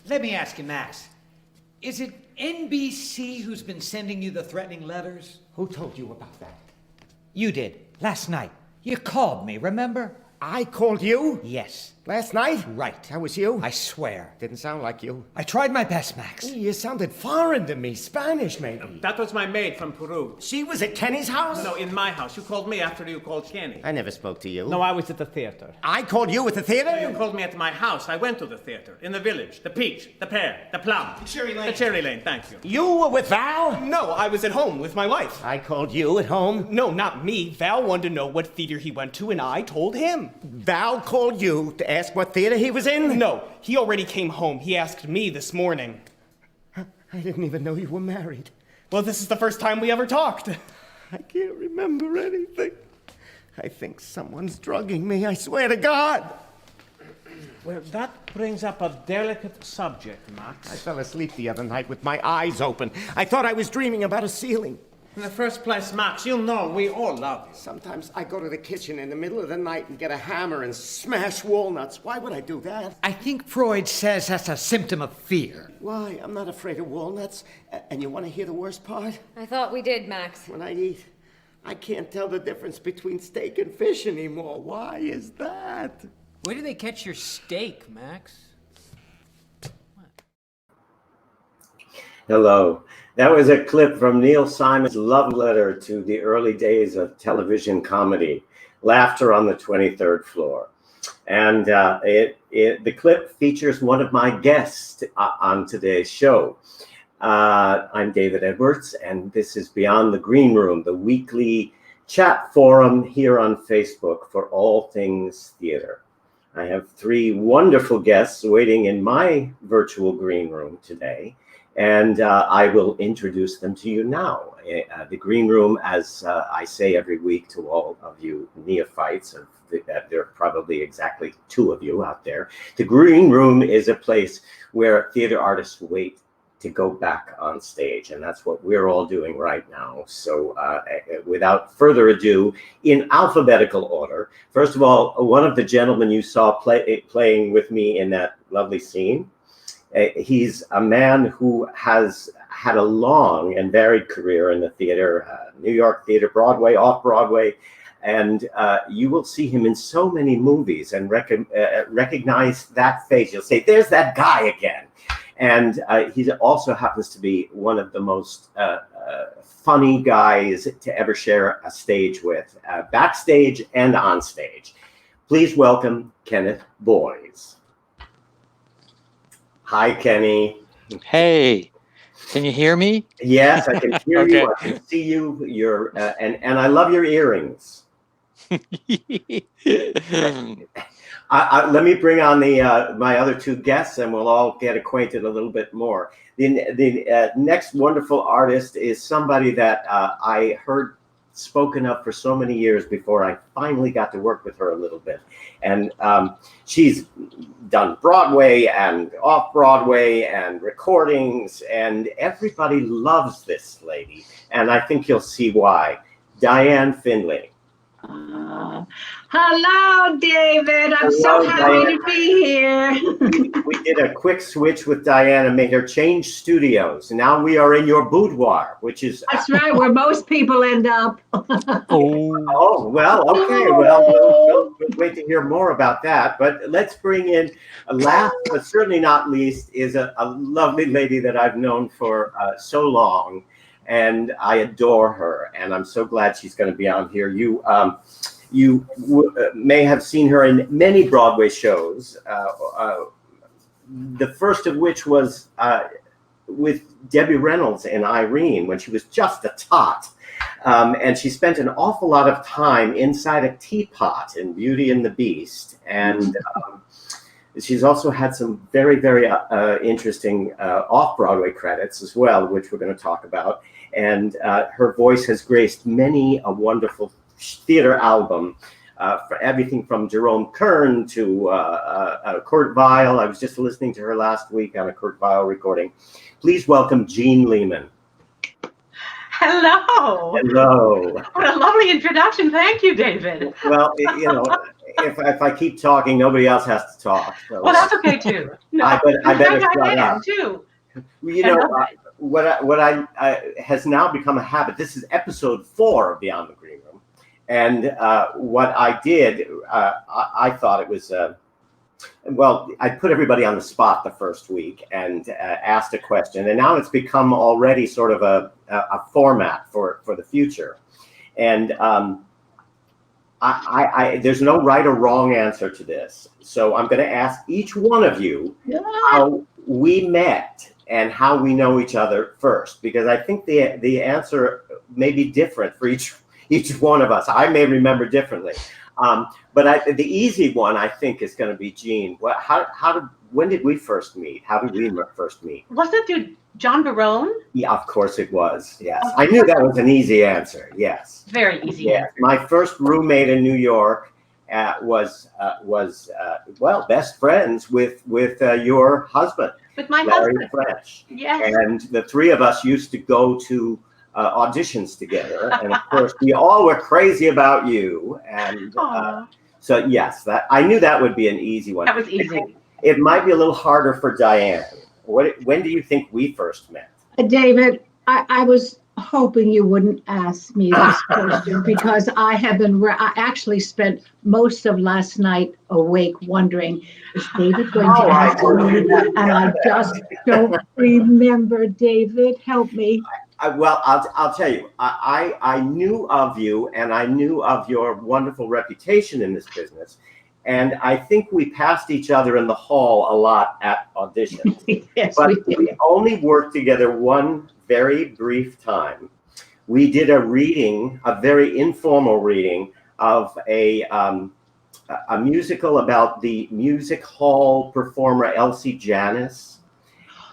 Let me ask you, Max. Is it NBC who's been sending you the threatening letters? Who told you about that? You did, last night. You called me, remember? I called you? Yes. Last night? Right. That was you? I swear. Didn't sound like you. I tried my best, Max. You sounded foreign to me. Spanish, maybe. That was my maid from Peru. She was at Kenny's house? No, in my house. You called me after you called Kenny. I never spoke to you. No, I was at the theater. I called you at the theater? You called me at my house. I went to the theater. In the village. The peach, the pear, the plum. Cherry Lane. The cherry lane, thank you. You were with Val? No, I was at home with my wife. I called you at home? No, not me. Val wanted to know what theater he went to, and I told him. Val called you to ask what theater he was in? No, he already came home. He asked me this morning. I didn't even know you were married. Well, this is the first time we ever talked. I can't remember anything. I think someone's drugging me, I swear to God. Well, that brings up a delicate subject, Max. I fell asleep the other night with my eyes open. I thought I was dreaming about a ceiling. In the first place, Max, you know we all love you. Sometimes I go to the kitchen in the middle of the night and get a hammer and smash walnuts. Why would I do that? I think Freud says that's a symptom of fear. Why? I'm not afraid of walnuts. And you want to hear the worst part? I thought we did, Max. When I eat, I can't tell the difference between steak and fish anymore. Why is that? Where do they catch your steak, Max? Hello. That was a clip from Neil Simon's love letter to the early days of television comedy, Laughter on the 23rd Floor. And the clip features one of my guests on today's show. I'm David Edwards, and this is Beyond the Green Room, the weekly chat forum here on Facebook for all things theater. I have three wonderful guests waiting in my virtual green room today. And I will introduce them to you now. The Green Room, as I say every week to all of you neophytes, there are probably exactly two of you out there. The Green Room is a place where theater artists wait to go back on stage, and that's what we're all doing right now. So without further ado, in alphabetical order, first of all, one of the gentlemen you saw playing with me in that lovely scene, he's a man who has had a long and varied career in the theater, New York theater, Broadway, off-Broadway, and you will see him in so many movies and recognize that face. You'll say, there's that guy again. And he also happens to be one of the most funny guys to ever share a stage with, backstage and on stage. Please welcome Kenneth Boys. Hi, Kenny. Hey, can you hear me? Yes, I can hear Okay. you. I can see you. You're and I love your earrings. Let me bring on my other two guests, and we'll all get acquainted a little bit more. The next wonderful artist is somebody that I heard spoken of for so many years before I finally got to work with her a little bit. And she's done Broadway and off-Broadway and recordings, and everybody loves this lady. And I think you'll see why. Diane Findlay. Hello, David. I'm so happy to be here. We did a quick switch with Diane and made her change studios. Now we are in your boudoir, which is... That's right, where most people end up. Oh, well, okay. Well, we'll wait to hear more about that. But let's bring in, last but certainly not least, is a lovely lady that I've known for so long. And I adore her. And I'm so glad she's going to be on here. You may have seen her in many Broadway shows, the first of which was with Debbie Reynolds and Irene when she was just a tot. And she spent an awful lot of time inside a teapot in Beauty and the Beast. And she's also had some very, very interesting off-Broadway credits as well, which we're going to talk about. And her voice has graced many a wonderful theater album, for everything from Jerome Kern to Kurt Weill. I was just listening to her last week on a Kurt Weill recording. Please welcome Jeanne Lehman. Hello. Hello. What a lovely introduction. Thank you, David. Well, if I keep talking, nobody else has to talk. So Well, that's okay too. No, I better in fact, shut I up. am too. You I know, love it. what I has now become a habit. This is episode 4 of Beyond the Green Room, and what I did, I thought it was. Well, I put everybody on the spot the first week and asked a question, and now it's become already sort of a format for the future. And there's no right or wrong answer to this. So I'm going to ask each one of you how we met and how we know each other first, because I think the answer may be different for each one of us. I may remember differently. But the easy one, I think, is going to be Jeanne. When did we first meet? How did we first meet? Wasn't it through John Barone? Yeah, of course it was. Yes, I knew that was an easy answer. Yes, Very easy. yes. My first roommate in New York was best friends with your husband, With my Larry husband. French. Yes. And the three of us used to go to auditions together, and of course we all were crazy about you. And so yes, that I knew that would be an easy one. That was easy. It might be a little harder for Diane. When do you think we first met? David, I was hoping you wouldn't ask me this question because I have been, I actually spent most of last night awake wondering, is David going to ask me? And I just don't remember. David, help me. Well, I'll tell you, I knew of you, and I knew of your wonderful reputation in this business. And I think we passed each other in the hall a lot at auditions. Yes, but we did. we only worked together one very brief time. We did a reading, a very informal reading of a musical about the music hall performer Elsie Janis.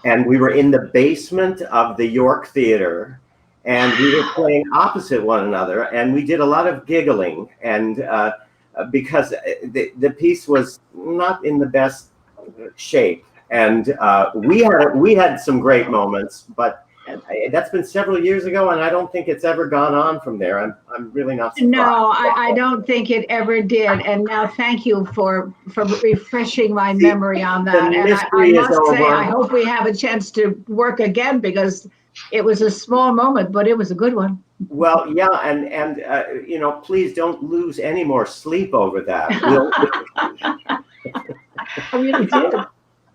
And we were in the basement of the York Theater, and we were playing opposite one another, and we did a lot of giggling, and because the piece was not in the best shape, and we had some great moments, but that's been several years ago, and I don't think it's ever gone on from there. I'm really not surprised. No, I don't think it ever did. And now thank you for refreshing my memory on that. And I must say, I hope we have a chance to work again because it was a small moment, but it was a good one. Well, yeah, and please don't lose any more sleep over that. I really did.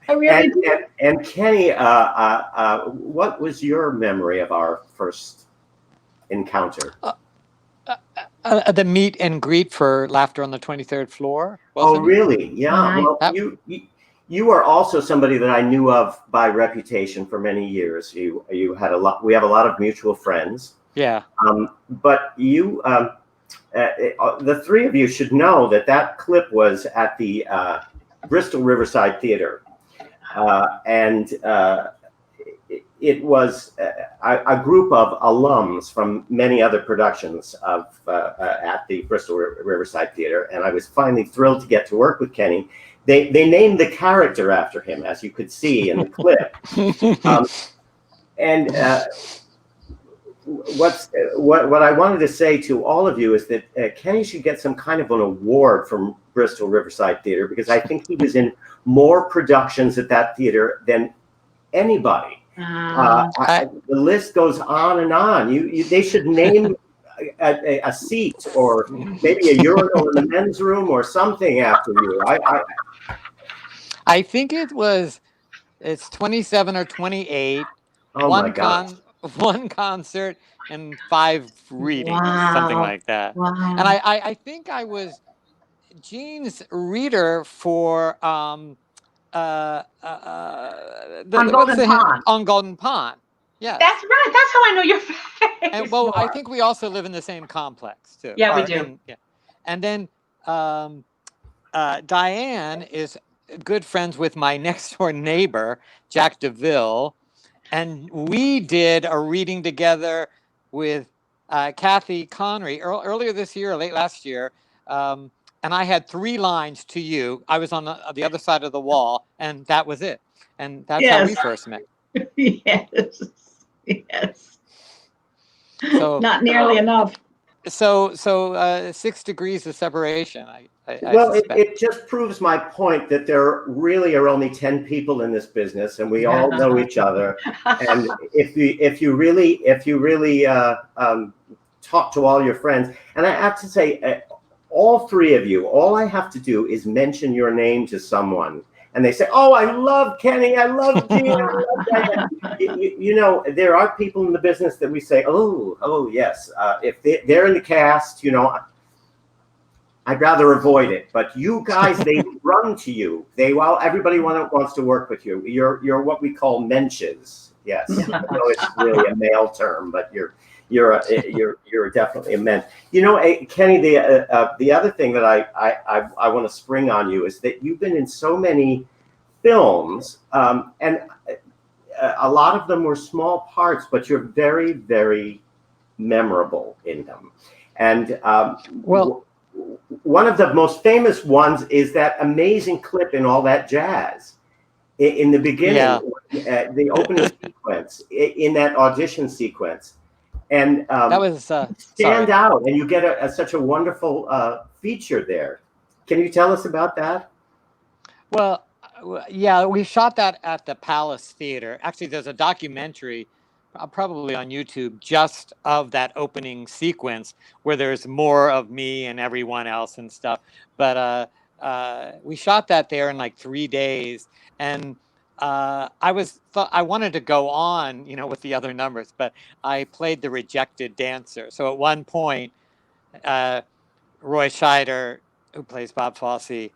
I really did. And Kenny, what was your memory of our first encounter? The meet and greet for Laughter on the 23rd Floor. Oh, really? Yeah. Well, you are also somebody that I knew of by reputation for many years. You had a lot. We have a lot of mutual friends. Yeah. But you, the three of you should know that clip was at the Bristol Riverside Theater. And it was a group of alums from many other productions at the Bristol Riverside Theater, and I was finally thrilled to get to work with Kenny. They named the character after him, as you could see in the clip. What I wanted to say to all of you is that Kenny should get some kind of an award from Bristol Riverside Theater, because I think he was in more productions at that theater than anybody. The list goes on and on. They should name a seat or maybe a urinal in the men's room or something after you. I think it's 27 or 28. Oh my God. One concert and 5 readings, something like that. Wow. And I think I was Jean's reader for On Golden Pond. On Golden Pond. Yes. That's right. That's how I know your face. And well, I think we also live in the same complex too. Yeah, we do. And then Diane is good friends with my next door neighbor, Jack DeVille. And we did a reading together with Kathy Connery earlier this year, or late last year. And I had 3 lines to you. I was on the other side of the wall, and that was it. And that's how we first met. Yes. Yes. So Not nearly enough. so 6 degrees of separation. I Well, suspect. it just proves my point that there really are only 10 people in this business, and we all know each other. And if you really talk to all your friends, and I have to say, all three of you, all I have to do is mention your name to someone, and they say, "Oh, I love Kenny, I love Jean, I love Diane." You know, there are people in the business that we say, "Oh, yes." If they're in the cast, you know, I'd rather avoid it. But you guys, they run to you. Everybody wants to work with you. You're what we call menches. Yes, I know it's really a male term, but you're definitely a men. You know, Kenny, the other thing that I want to spring on you is that you've been in so many films, and a lot of them were small parts, but you're very, very memorable in them. And Well, one of the most famous ones is that amazing clip in All That Jazz. In the beginning, the opening sequence, in that audition sequence. And that was stand out, and you get such a wonderful feature there. Can you tell us about that? Well, yeah, we shot that at the Palace Theater. Actually, there's a documentary, probably on YouTube, just of that opening sequence where there's more of me and everyone else and stuff. But we shot that there in like 3 days, and I wanted to go on, you know, with the other numbers, but I played the rejected dancer. So at one point, Roy Scheider, who plays Bob Fosse,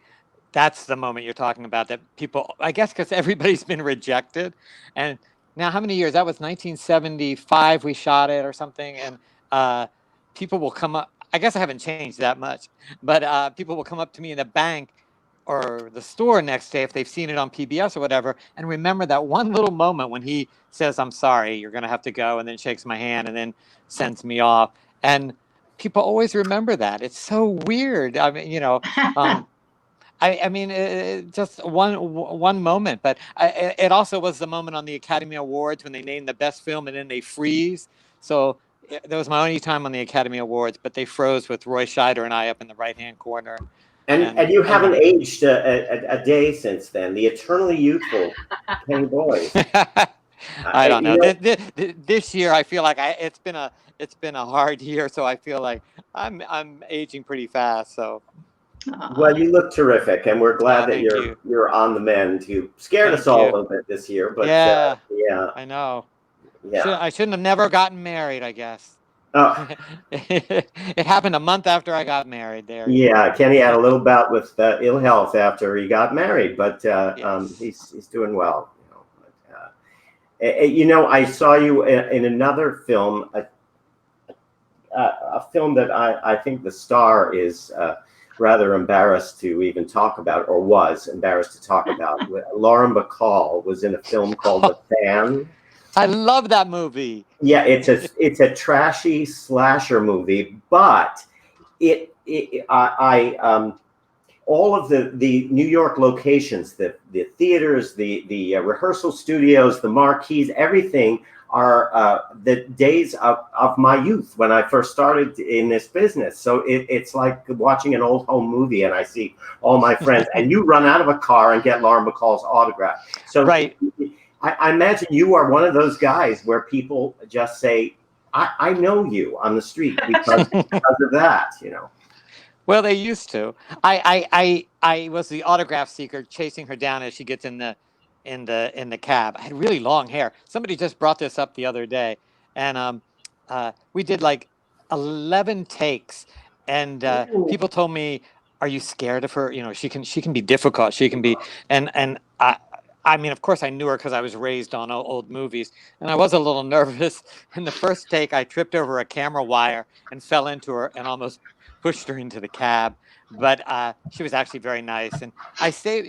that's the moment you're talking about, that people, I guess, because everybody's been rejected. And now, how many years? That was 1975 we shot it or something. And people will come up. I guess I haven't changed that much, but people will come up to me in the bank or the store next day if they've seen it on PBS or whatever, and remember that one little moment when he says, "I'm sorry, you're going to have to go," and then shakes my hand and then sends me off. And people always remember that. It's so weird. I mean, you know, I mean, just one moment, but it also was the moment on the Academy Awards when they named the best film and then they freeze. So that was my only time on the Academy Awards, but they froze with Roy Scheider and I up in the right-hand corner. And you haven't aged a day since then. The eternally youthful Kenny Boys. I don't know. You know, This year, I feel like it's been a hard year, so I feel like I'm aging pretty fast. So. well, you look terrific, and we're glad that Thank you. you're on the mend. You scared us all a little bit this year, but Yeah, yeah, I know. yeah. I shouldn't have never gotten married, I guess. Oh, It happened a month after I got married. There. yeah. Kenny had a little bout with ill health after he got married, but Yes. he's doing well. You know, I saw you in another film, a film that I think the star is rather embarrassed to even talk about, or was embarrassed to talk about. Lauren Bacall was in a film called The Fan. I love that movie. Yeah, it's a trashy slasher movie, but all of the New York locations, the theaters, the rehearsal studios, the marquees, everything are the days of my youth when I first started in this business. So it's like watching an old home movie, and I see all my friends, and you run out of a car and get Lauren Bacall's autograph. So Right. I imagine you are one of those guys where people just say, I know you on the street because of that, you know. Well, they used to. I was the autograph seeker chasing her down as she gets in the cab. I had really long hair. Somebody just brought this up the other day, and we did like 11 takes, and people told me, "Are you scared of her? You know, she can be difficult. She can be." And I mean, of course, I knew her because I was raised on old movies, and I was a little nervous. In the first take, I tripped over a camera wire and fell into her and almost pushed her into the cab. But she was actually very nice, and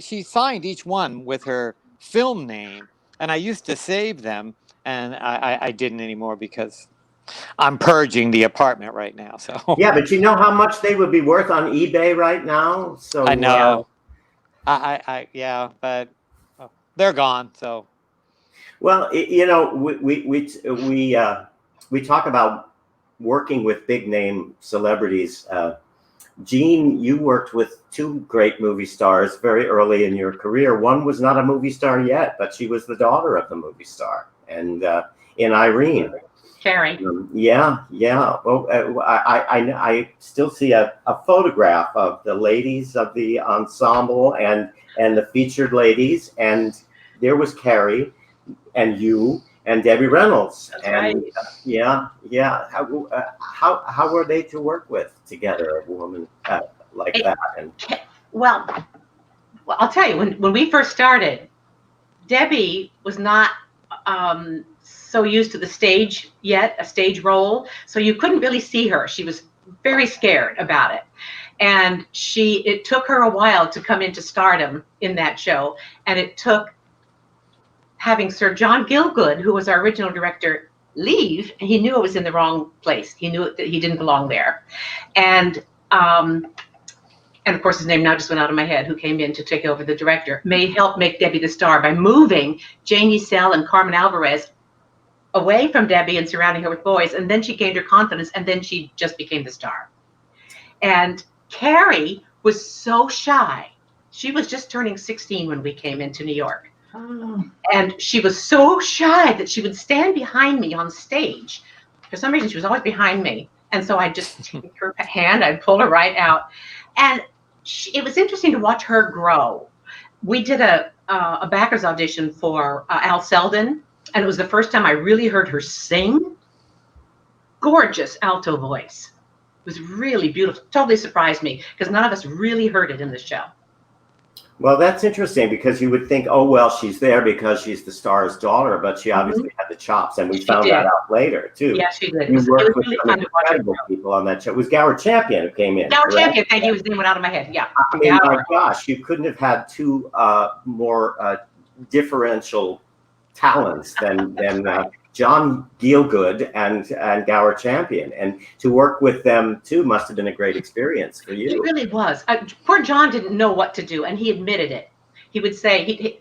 she signed each one with her film name, and I used to save them, and I didn't anymore because I'm purging the apartment right now. So Yeah, but you know how much they would be worth on eBay right now? So I know. Yeah, but they're gone. So well, you know, we talk about working with big name celebrities. Jeanne, you worked with two great movie stars very early in your career. One was not a movie star yet, but she was the daughter of the movie star, and in Irene. Carrie. Yeah. Well, I still see a photograph of the ladies of the ensemble and the featured ladies, and there was Carrie, and you, and Debbie Reynolds. That's and right. Yeah. How were they to work with together, a woman like that? And Well, I'll tell you, when we first started, Debbie was not so used to the stage yet, a stage role, so you couldn't really see her. She was very scared about it. And it took her a while to come into stardom in that show. And it took having Sir John Gielgud, who was our original director, leave, and he knew it was in the wrong place. He knew that he didn't belong there. And of course, his name now just went out of my head, who came in to take over the director, helped make Debbie the star by moving Janie Sell and Carmen Alvarez away from Debbie and surrounding her with boys. And then she gained her confidence, and then she just became the star. And Carrie was so shy. She was just turning 16 when we came into New York. Oh. And she was so shy that she would stand behind me on stage. For some reason, she was always behind me. And so I'd just take her hand, I'd pull her right out. And it was interesting to watch her grow. We did a backers audition for Al Selden, and it was the first time I really heard her sing. Gorgeous alto voice. It was really beautiful. Totally surprised me, because none of us really heard it in the show. well, that's interesting, because you would think, oh, well, she's there because she's the star's daughter, but she obviously had the chops, and we found did. that out later too. Yeah, she did. You It worked was with really some fun to watch her incredible grow. people on that show. It was Gower Champion who came in. Gower correct? Champion, thank you. His name went out of my head. Yeah. I mean, my Gower. gosh, you couldn't have had two more differential talents than John Gielgud and Gower Champion, and to work with them too must have been a great experience for It you. really was. Poor John didn't know what to do, and he admitted it. He would say,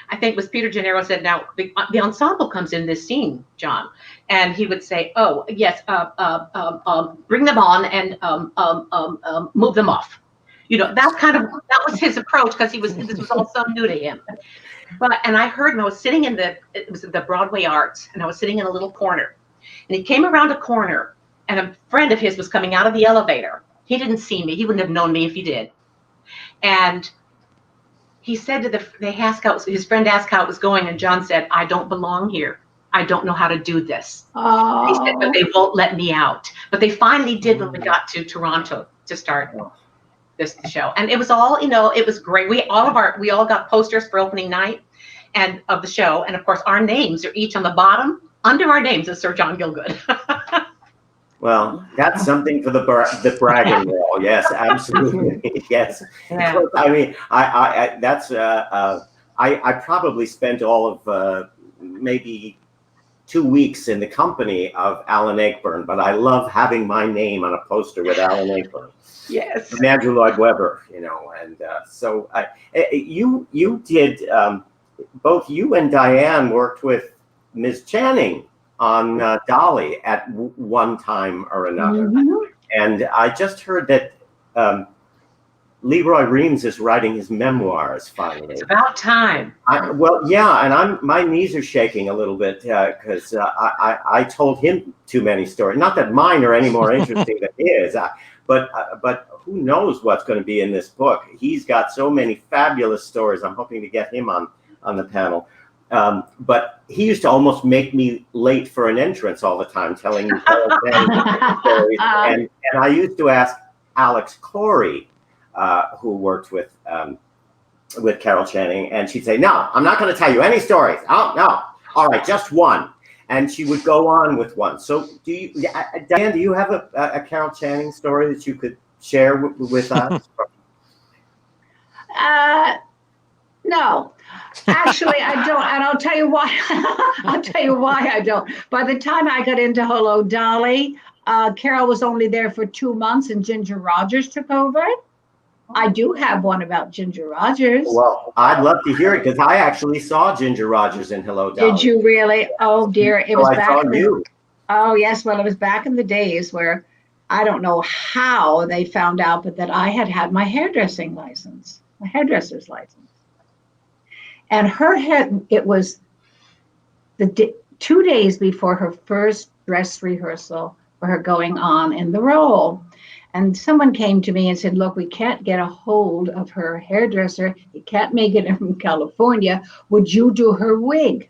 I think it was Peter Gennaro said, now the ensemble comes in this scene, John, and he would say, oh yes, bring them on and move them off. You know, that was his approach, because this was all so new to him. And I heard him. I was sitting it was the Broadway Arts, and I was sitting in a little corner, and he came around a corner, and a friend of his was coming out of the elevator. He didn't see me. He wouldn't have known me if he did. And he said to his friend asked how it was going, and John said, I don't belong here. I don't know how to do this. Oh. He said, but they won't let me out. But they finally did when we got to Toronto to start this show. And it was all, it was great. We all got posters for opening night and of the show. And of course, our names are each on the bottom. Under our names is Sir John Gielgud. Well, that's something for the bragging wall. Yes, absolutely. Yes. Yeah. I mean, I probably spent all of maybe 2 weeks in the company of Alan Ayckbourn, but I love having my name on a poster with Alan Ayckbourn. Yes. And Andrew Lloyd Webber, and so you did, both you and Diane worked with Ms. Channing on Dolly at one time or another. Mhm. And I just heard that Leroy Reams is writing his memoirs finally. It's about time. Well, yeah, and my knees are shaking a little bit because I told him too many stories. Not that mine are any more interesting than his, but who knows what's going to be in this book? He's got so many fabulous stories. I'm hoping to get him on the panel. But he used to almost make me late for an entrance all the time, telling me stories. And I used to ask Alex Clory, who worked with Carol Channing, and she'd say, "No, I'm not going to tell you any stories. Oh, no. All right, just one." And she would go on with one. So, Diane, do you have a Carol Channing story that you could share with us? No, actually, I don't, and I'll tell you why. I'll tell you why I don't. By the time I got into Hello, Dolly, Carol was only there for 2 months, and Ginger Rogers took over it. I do have one about Ginger Rogers. Well, I'd love to hear it, because I actually saw Ginger Rogers in Hello, Dolly. Did you really? Oh dear, it was I back. saw you. Oh, yes. Well, it was back in the days where I don't know how they found out, but that I had had my hairdresser's license. And her head, it was 2 days before her first dress rehearsal for her going on in the role. And someone came to me and said, look, we can't get a hold of her hairdresser. You can't make it from California. Would you do her wig?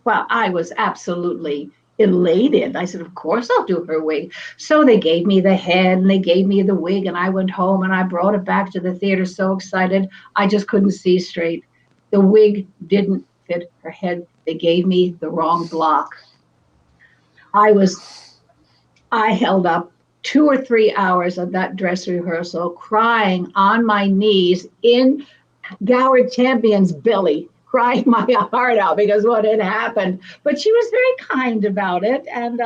Well, I was absolutely elated. I said, of course I'll do her wig. So they gave me the head and they gave me the wig, and I went home and I brought it back to the theater so excited. I just couldn't see straight. The wig didn't fit her head. They gave me the wrong block. I held up 2 or 3 hours of that dress rehearsal, crying on my knees in Goward Champion's belly, crying my heart out because what had happened. But she was very kind about it, and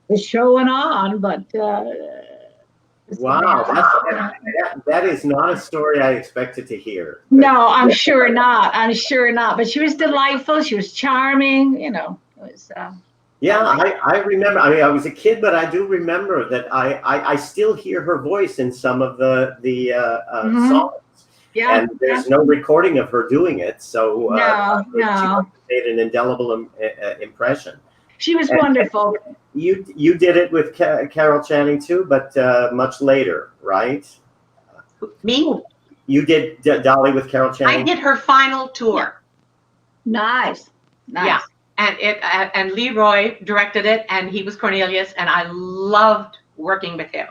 the show went on. But wow, that is not a story I expected to hear. No, I'm sure not. I'm sure not. But she was delightful. She was charming. You know, it was. Yeah, I remember. I mean, I was a kid, but I do remember that I still hear her voice in some of the songs. Yeah. And there's no recording of her doing it, so she made an indelible impression. She was wonderful. You did it with Carol Channing too, but much later, right? Me? You did Dolly with Carol Channing? I did her final tour. Nice. Yeah. And Leroy directed it, and he was Cornelius, and I loved working with him.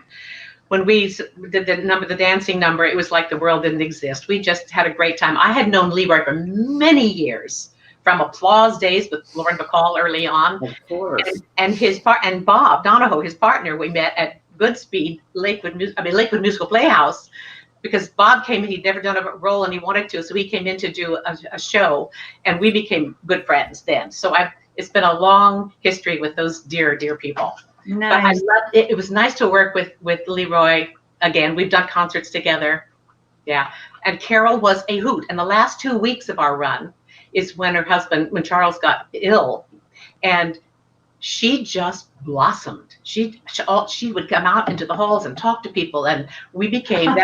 When we did the dancing number, it was like the world didn't exist. We just had a great time. I had known Leroy for many years, from Applause days with Lauren Bacall early on. Of course. And Bob Donahoe, his partner, we met at Goodspeed, Lakewood Musical Playhouse, because Bob came and he'd never done a role and he wanted to, so he came in to do a show, and we became good friends then. So it's been a long history with those dear, dear people. Nice. But I loved it. It was nice to work with Leroy again. We've done concerts together. Yeah. And Carol was a hoot. And the last 2 weeks of our run is when when Charles got ill, and she just blossomed. She would come out into the halls and talk to people, and we became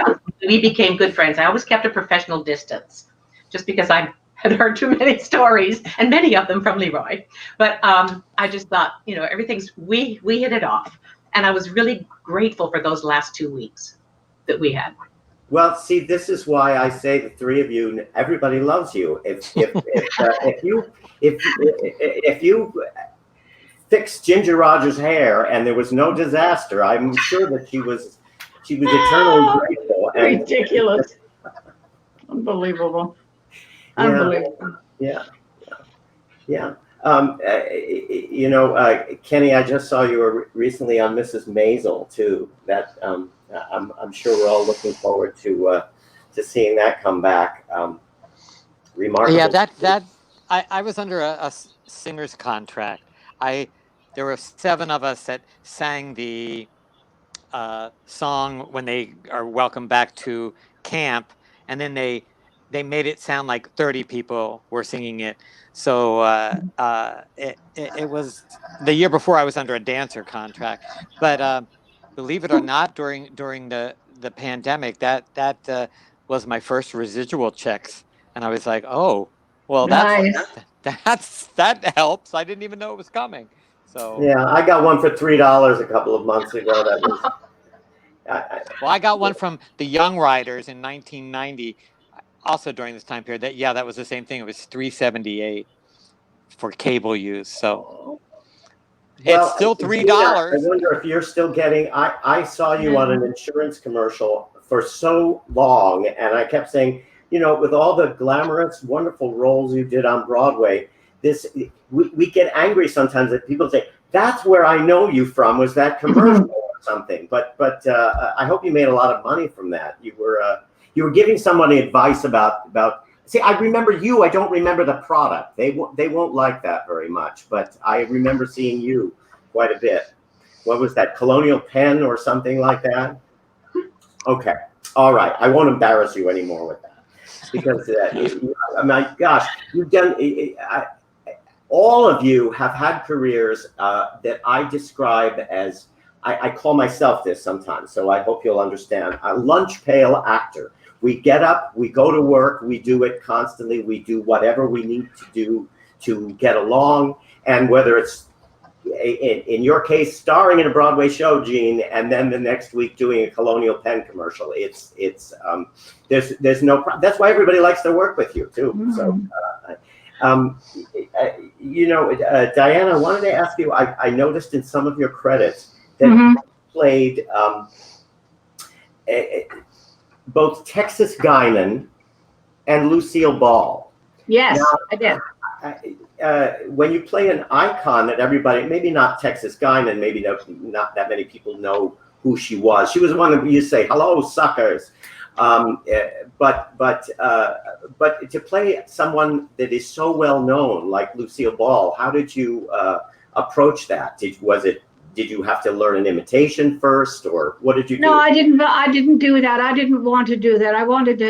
good friends. I always kept a professional distance, just because I had heard too many stories, and many of them from Leroy. But I just thought, we hit it off, and I was really grateful for those last 2 weeks that we had. Well, see, this is why I say the three of you, everybody loves you. If you fix Ginger Rogers' hair and there was no disaster, I'm sure that she was eternally grateful. Ridiculous. Unbelievable. Unbelievable. Yeah. Kenny, I just saw you were recently on Mrs. Maisel too. That I'm sure we're all looking forward to seeing that come back. Remarkable. Yeah, I was under a singer's contract. There were 7 of us that sang the song when they are welcomed back to camp, and then they made it sound like 30 people were singing it. So it was the year before I was under a dancer contract. But believe it or not, during the pandemic, that was my first residual checks, and I was like, oh, well, Nice. that helps. I didn't even know it was coming. So yeah, I got one for $3 a couple of months ago. That was. Well, I got one from the Young Riders in 1990, also during this time period. That was the same thing. It was $3.78 for cable use. So it's still $3. I wonder if you're still getting. I saw you on an insurance commercial for so long, and I kept saying, with all the glamorous, wonderful roles you did on Broadway, we get angry sometimes that people say, that's where I know you from, was that commercial or something. But I hope you made a lot of money from that. You were giving somebody advice about. See, I remember you. I don't remember the product. They won't like that very much. But I remember seeing you quite a bit. What was that? Colonial Pen or something like that? Okay. All right. I won't embarrass you anymore with that, because my gosh, you've done. all of you have had careers that I describe as, I call myself this sometimes, so I hope you'll understand, a lunch pail actor. We get up, we go to work, we do it constantly, we do whatever we need to do to get along, and whether it's, in your case, starring in a Broadway show, Jeanne, and then the next week doing a Colonial Penn commercial, there's no problem. That's why everybody likes to work with you too. So, Diana, I wanted to ask you. I noticed in some of your credits that you played both Texas Guinan and Lucille Ball. Yes, Now, I did. When you play an icon that everybody, maybe not Texas Guinan, maybe not that many people know who she was. She was one of you say, "Hello, suckers," but to play someone that is so well known like Lucille Ball, how did you approach that? Did you have to learn an imitation first, or what did you do? No, I didn't do that. I didn't want to do that. I wanted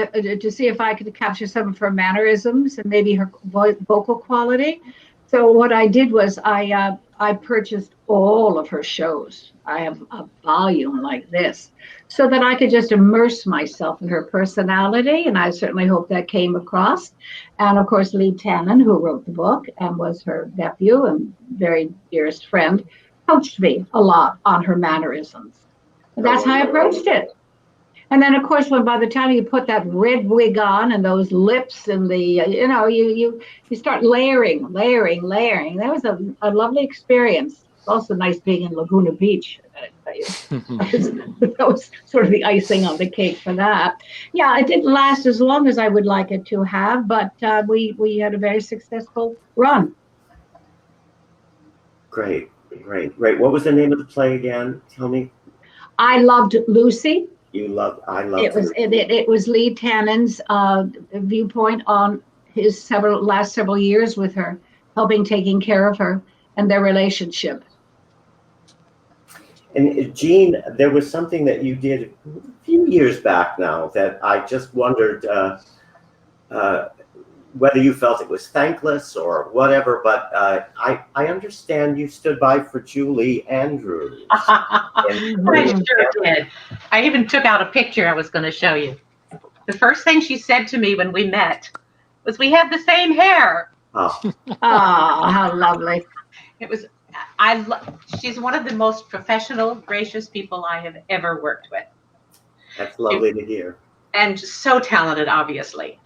to see if I could capture some of her mannerisms and maybe her vocal quality. So what I did was I purchased all of her shows. I have a volume like this, so that I could just immerse myself in her personality, and I certainly hope that came across. And of course, Lee Tannen, who wrote the book and was her nephew and very dearest friend, coached me a lot on her mannerisms. And that's how I approached it. And then, of course, when by the time you put that red wig on and those lips and the, you start layering. That was a lovely experience. It's also nice being in Laguna Beach, I gotta tell you. That was sort of the icing on the cake for that. Yeah, it didn't last as long as I would like it to have, but we had a very successful run. Great. What was the name of the play again? Tell me. I Loved Lucy. I loved it was Lee Tannen's viewpoint on his last several years with her, taking care of her and their relationship. And Jeanne, there was something that you did a few years back now that I just wondered whether you felt it was thankless or whatever, but I understand you stood by for Julie Andrews. I sure did. I even took out a picture I was going to show you. The first thing she said to me when we met was, "We have the same hair." Oh, how lovely. It was, she's one of the most professional, gracious people I have ever worked with. That's lovely to hear. And just so talented, obviously.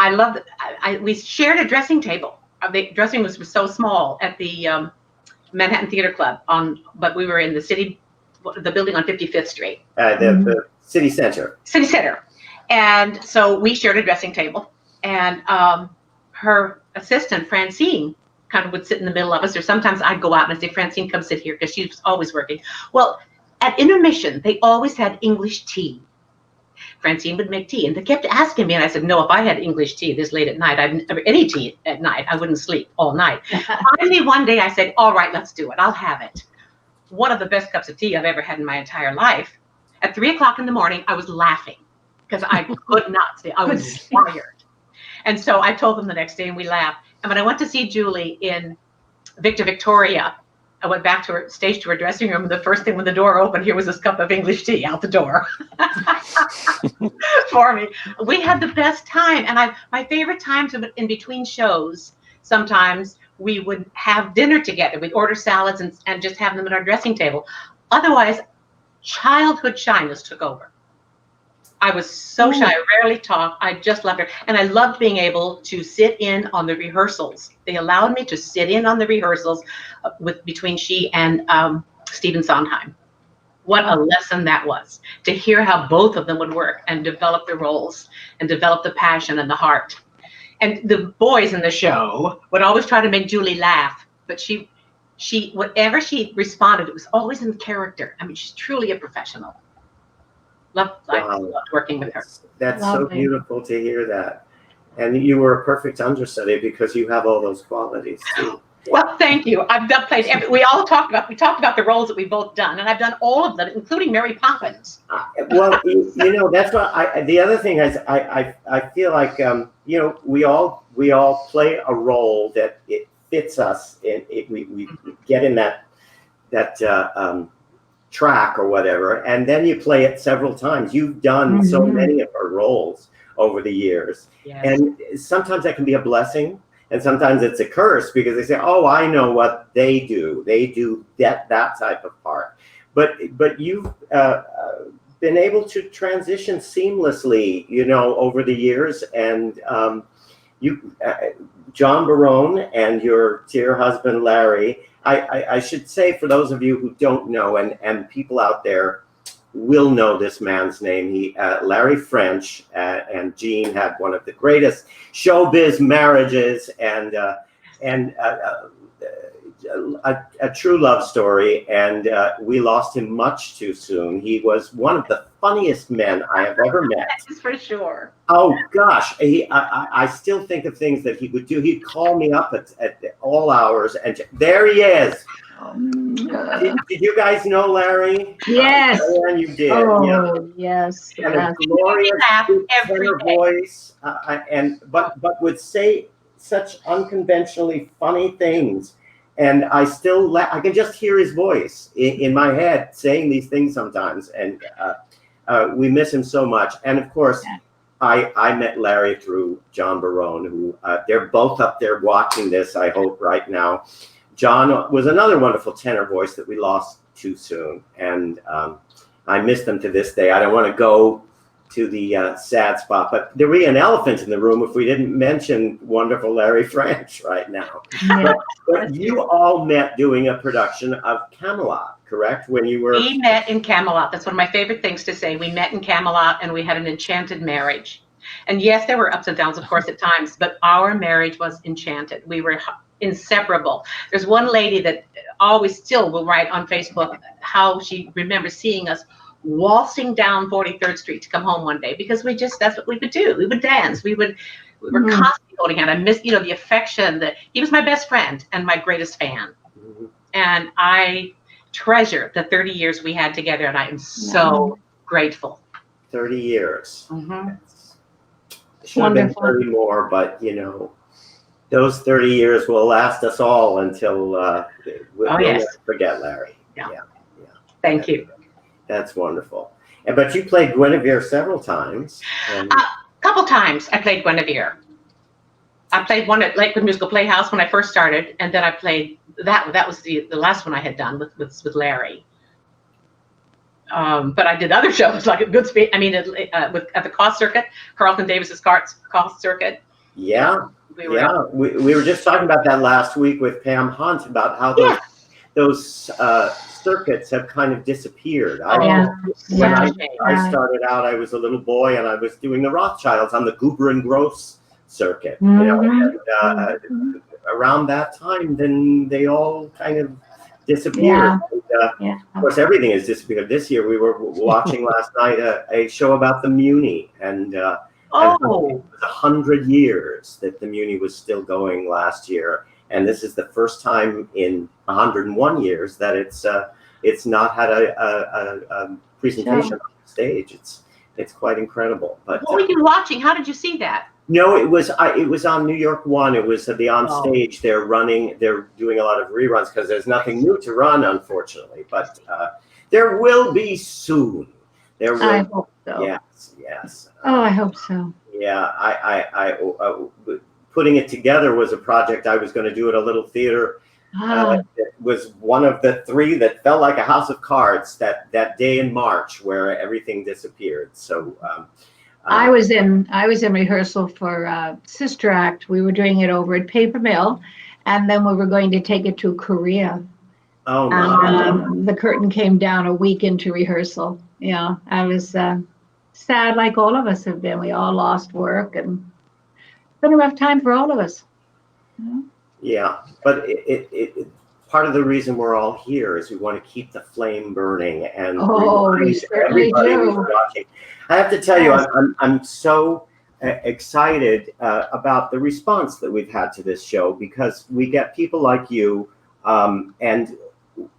I loved it. We shared a dressing table. The dressing was so small at the Manhattan Theater Club, but we were in the building on 55th Street. The City Center. City Center. And so we shared a dressing table. And her assistant, Francine, kind of would sit in the middle of us, or sometimes I'd go out and I'd say, "Francine, come sit here," because she was always working. Well, at intermission, they always had English tea. Francine would make tea, and they kept asking me, and I said, "No, if I had English tea this late at night, any tea at night, I wouldn't sleep all night." Finally, one day I said, "All right, let's do it. I'll have it." One of the best cups of tea I've ever had in my entire life. At 3:00 in the morning, I was laughing because I could not sleep. I was tired. And so I told them the next day, and we laughed. And when I went to see Julie in Victoria, I went back to her stage, to her dressing room, and the first thing when the door opened, here was this cup of English tea out the door for me. We had the best time, and my favorite times in between shows, sometimes we would have dinner together. We'd order salads and just have them at our dressing table. Otherwise, childhood shyness took over. I was so shy. I rarely talked. I just loved her. And I loved being able to sit in on the rehearsals. They allowed me to sit in on the rehearsals between she and Stephen Sondheim. What a lesson that was, to hear how both of them would work and develop the roles and develop the passion and the heart. And the boys in the show would always try to make Julie laugh, but she whatever she responded, it was always in character. I mean, she's truly a professional. I loved working with her. That's so beautiful to hear that. And you were a perfect understudy because you have all those qualities too. Well, thank you. I've played we talked about the roles that we've both done, and I've done all of them, including Mary Poppins. Well, that's what the other thing is, I feel like, we all play a role that it fits us, and we get in that track or whatever, and then you play it several times. You've done so many of our roles over the years, Yes. and sometimes that can be a blessing. And sometimes it's a curse because they say, "Oh, I know what they do. They do that type of part." But you've been able to transition seamlessly, over the years. And John Barone and your dear husband Larry. I should say, for those of you who don't know, and people out there will know this man's name. Larry French and Jean had one of the greatest showbiz marriages, and a true love story. And we lost him much too soon. He was one of the funniest men I have ever met. That's for sure. Oh gosh, I still think of things that he would do. He'd call me up at all hours, and there he is. Did you guys know Larry? Yes. And you did. Oh, yes. And yes. a glorious every tenor day. voice, but would say such unconventionally funny things. And I still, I can just hear his voice in my head saying these things sometimes. And we miss him so much. And of course, I met Larry through John Barone, who they're both up there watching this, I hope, right now. John was another wonderful tenor voice that we lost too soon. And I miss them to this day. I don't want to go to the sad spot, but there would be an elephant in the room if we didn't mention wonderful Larry French right now. Yeah. But you all met doing a production of Camelot, correct? When you were... We met in Camelot. That's one of my favorite things to say. We met in Camelot, and we had an enchanted marriage. And yes, there were ups and downs, of course, at times, but our marriage was enchanted. We were inseparable. There's one lady that always still will write on Facebook how she remembers seeing us waltzing down 43rd Street to come home one day, because that's what we would do. We would dance. We were constantly holding hands. I miss, the affection that he was my best friend and my greatest fan. And I treasure the 30 years we had together, and I am so grateful. 30 years. It should Wonderful. have been 30 more, but those 30 years will last us all until we'll never forget Larry. Yeah. Thank you. That's wonderful. But you played Guinevere several times. A couple times I played Guinevere. I played one at Lakewood Musical Playhouse when I first started, and then I played that was the last one I had done with Larry. But I did other shows like at Goodspeed. I mean, at the Cost Circuit, Carlton Davis's Cost Circuit. Yeah. We were just talking about that last week with Pam Hunt about how those circuits have kind of disappeared. When I started out, I was a little boy and I was doing the Rothschilds on the Goober and Gross circuit. And, around that time, then they all kind of disappeared. And, of course, everything has disappeared. This year, we were watching last night a show about the Muni, and it was 100 years that the Muni was still going last year, and this is the first time in 101 years that it's not had a presentation on stage. It's quite incredible. But what were you watching? How did you see that? No, it was on New York One. It was the on stage. They're doing a lot of reruns because there's nothing new to run, unfortunately. But there will be soon. There will. I hope so. Yes. Oh, I hope so. Yeah, I putting it together was a project I was going to do at a little theater. It was one of the three that felt like a house of cards that day in March where everything disappeared. So I was in rehearsal for Sister Act. We were doing it over at Paper Mill, and then we were going to take it to Korea. Oh my! The curtain came down a week into rehearsal. Yeah, I was sad, like all of us have been. We all lost work, and it's been a rough time for all of us. Yeah, but it part of the reason we're all here is we want to keep the flame burning, and we certainly do. Watching. I have to tell you, I'm so excited about the response that we've had to this show, because we get people like you, and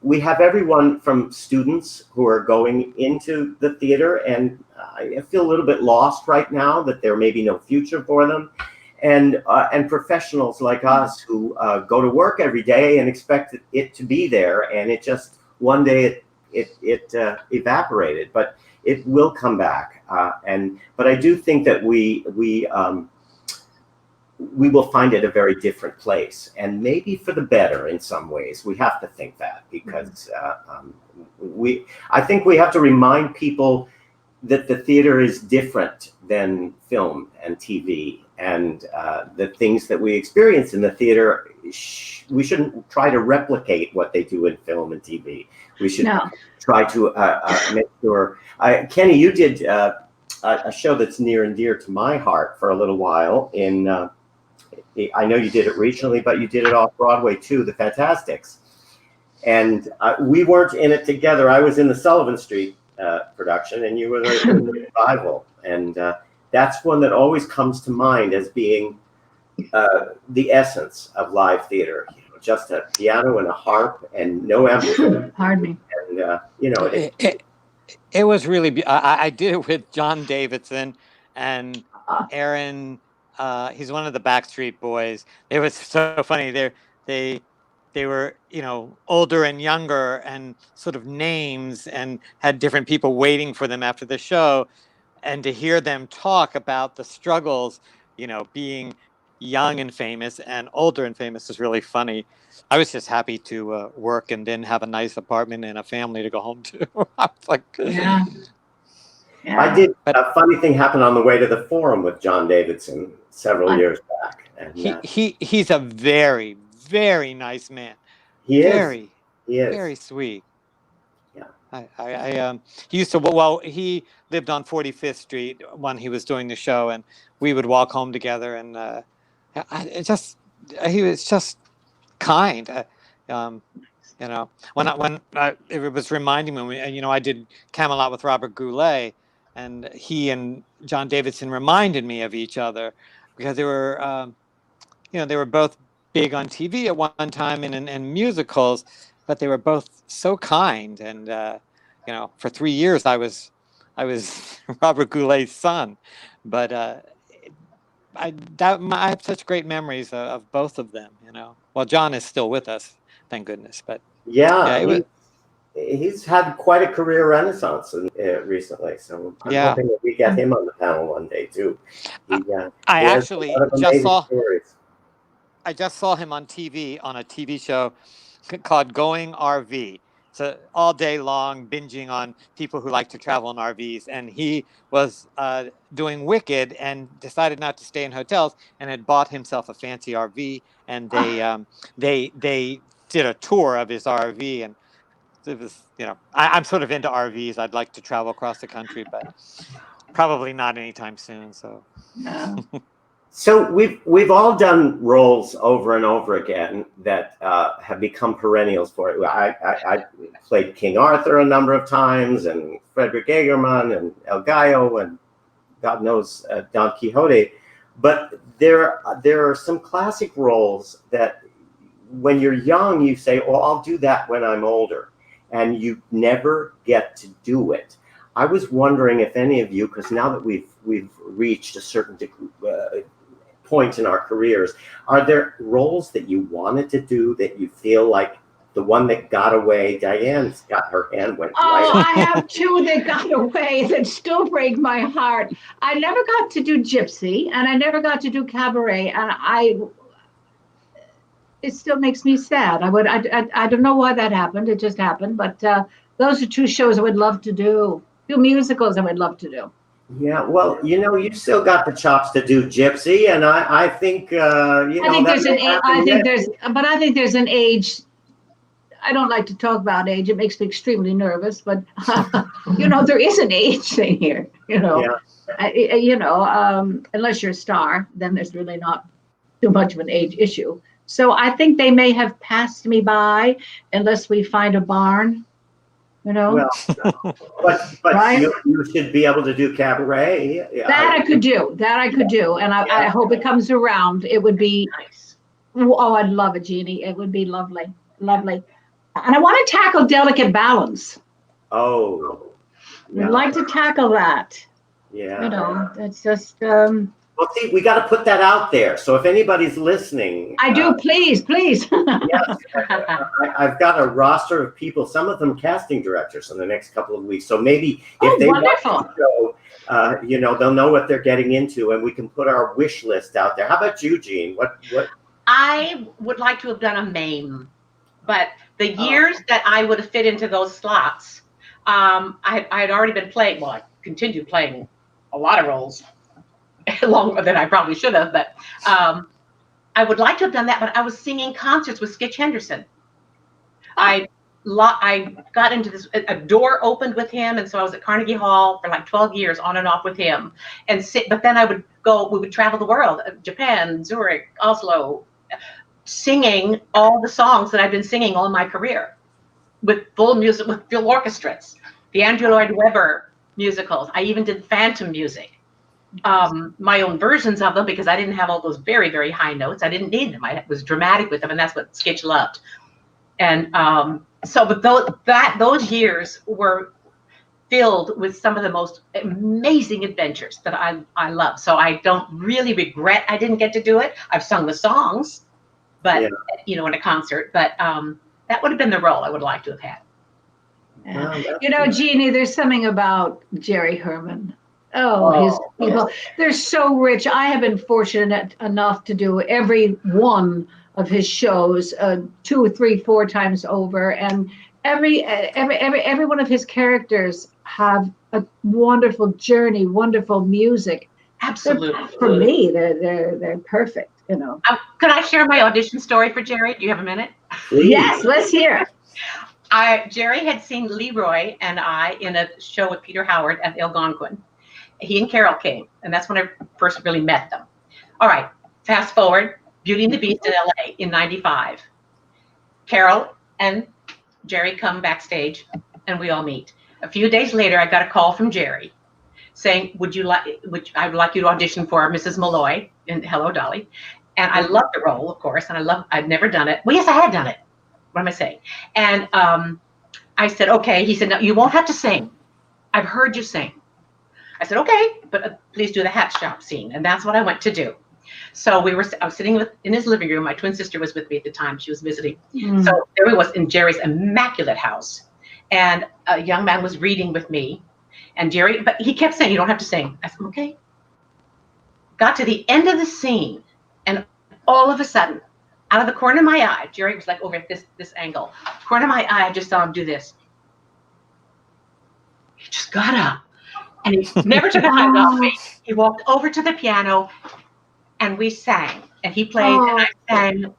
we have everyone from students who are going into the theater, and I feel a little bit lost right now that there may be no future for them, and professionals like us who go to work every day and expect it to be there, and it just one day it evaporated, but it will come back. But I do think that we will find it a very different place, and maybe for the better in some ways. We have to think that, because I think we have to remind people that the theater is different than film and TV, and the things that we experience in the theater, we shouldn't try to replicate what they do in film and TV. We should try to make sure. Kenny, you did a show that's near and dear to my heart for a little while. I know you did it regionally, but you did it off-Broadway too, The Fantastics. And we weren't in it together. I was in the Sullivan Street production, and you were in the revival. And that's one that always comes to mind as being the essence of live theater. You know, just a piano and a harp and no amplifier. Pardon me. And you know, it was really. I did it with John Davidson and Aaron. He's one of the Backstreet Boys. It was so funny. They were, you know, older and younger and sort of names, and had different people waiting for them after the show. And to hear them talk about the struggles, you know, being young and famous and older and famous is really funny. I was just happy to work and then have a nice apartment and a family to go home to. I was like, Yeah. I did a funny thing happen on the way to the Forum with John Davidson several years back. And, he's a very, very nice man. He is. He is very sweet. Yeah. He used to, well, he lived on 45th Street when he was doing the show, and we would walk home together, and he was just kind. You know, when it was reminding me, you know, I did Camelot with Robert Goulet, and he and John Davidson reminded me of each other, because they were, you know, they were both big on TV at one time and musicals, but they were both so kind. And you know, for 3 years I was Robert Goulet's son, but I have such great memories of both of them. You know, well, John is still with us, thank goodness. But he's had quite a career renaissance recently. So I'm hoping that we get him on the panel one day too. I actually just saw him on TV on a TV show called Going RV. So all day long binging on people who like to travel in RVs, and he was doing Wicked and decided not to stay in hotels, and had bought himself a fancy RV, and they did a tour of his RV, and it was, you know, I'm sort of into RVs. I'd like to travel across the country, but probably not anytime soon. So. So we've all done roles over and over again that have become perennials for it. I played King Arthur a number of times, and Frederick Egerman, and El Gallo, and God knows Don Quixote. But there are some classic roles that, when you're young, you say, "Oh, I'll do that when I'm older," and you never get to do it. I was wondering if any of you, because now that we've reached a certain point in our careers, are there roles that you wanted to do that you feel like the one that got away? Diane's got her hand went right. Oh, I have two that got away that still break my heart. I never got to do Gypsy, and I never got to do Cabaret, and it still makes me sad. I don't know why that happened. It just happened. But those are two shows I would love to do. Two musicals I would love to do. Yeah, well, you know, you still got the chops to do Gypsy, and I think I think there's an age. I don't like to talk about age. It makes me extremely nervous. But you know, there is an age thing here. You know, unless you're a star, then there's really not too much of an age issue. So I think they may have passed me by, unless we find a barn you know. Well, but Right? you should be able to do cabaret. That I could do. That I could do. And I hope it comes around. It would be, Nice. oh, I'd love it, Jeannie. It would be lovely. Lovely. And I want to tackle delicate balance. Oh. We'd like to tackle that. Yeah. You know, it's just, Well, see, we got to put that out there. So if anybody's listening, I do, please. yes, I've got a roster of people. Some of them casting directors in the next couple of weeks. So maybe if they wonderful. watch the show, you know, they'll know what they're getting into, and we can put our wish list out there. How about you, Jean? What? I would like to have done a MAME, but the years that I would have fit into those slots, I had already been playing. Well, I continued playing a lot of roles longer than I probably should have, but I would like to have done that. But I was singing concerts with Skitch Henderson. I got into this. A door opened with him, and so I was at Carnegie Hall for like 12 years, on and off with him. But then we would travel the world: Japan, Zurich, Oslo, singing all the songs that I've been singing all my career, with full music, with full orchestras, the Andrew Lloyd Webber musicals. I even did phantom music, my own versions of them, because I didn't have all those very, very high notes. I didn't need them. I was dramatic with them, and that's what Skitch loved. And but those years were filled with some of the most amazing adventures that I love. So I don't really regret I didn't get to do it. I've sung the songs, but you know, in a concert. But that would have been the role I would like to have had. You know, Jeannie, there's something about Jerry Herman. Oh, his people, they're so rich. I have been fortunate enough to do every one of his shows 2 or 3, 4 times over, and every one of his characters have a wonderful journey, wonderful music. Absolutely. For me, they're perfect. You know. Could I share my audition story for Jerry? Do you have a minute? Please. Yes, let's hear it. Jerry had seen Leroy and I in a show with Peter Howard at Algonquin. He and Carol came, and that's when I first really met them. All right, fast forward, Beauty and the Beast in LA in '95. Carol and Jerry come backstage, and we all meet. A few days later, I got a call from Jerry saying, I would like you to audition for Mrs. Malloy in Hello, Dolly. And I loved the role, of course, and I'd never done it. Well, yes, I had done it. What am I saying? And I said, okay. He said, no, you won't have to sing. I've heard you sing. I said, okay, but please do the hat shop scene. And that's what I went to do. So I was sitting in his living room. My twin sister was with me at the time. She was visiting. So there he was in Jerry's immaculate house. And a young man was reading with me. And Jerry, but he kept saying, you don't have to sing. I said, okay. Got to the end of the scene. And all of a sudden, out of the corner of my eye, Jerry was like over at this angle. Corner of my eye, I just saw him do this. He just got up. And he never took a eyes off me. He walked over to the piano, and we sang. And he played, and I sang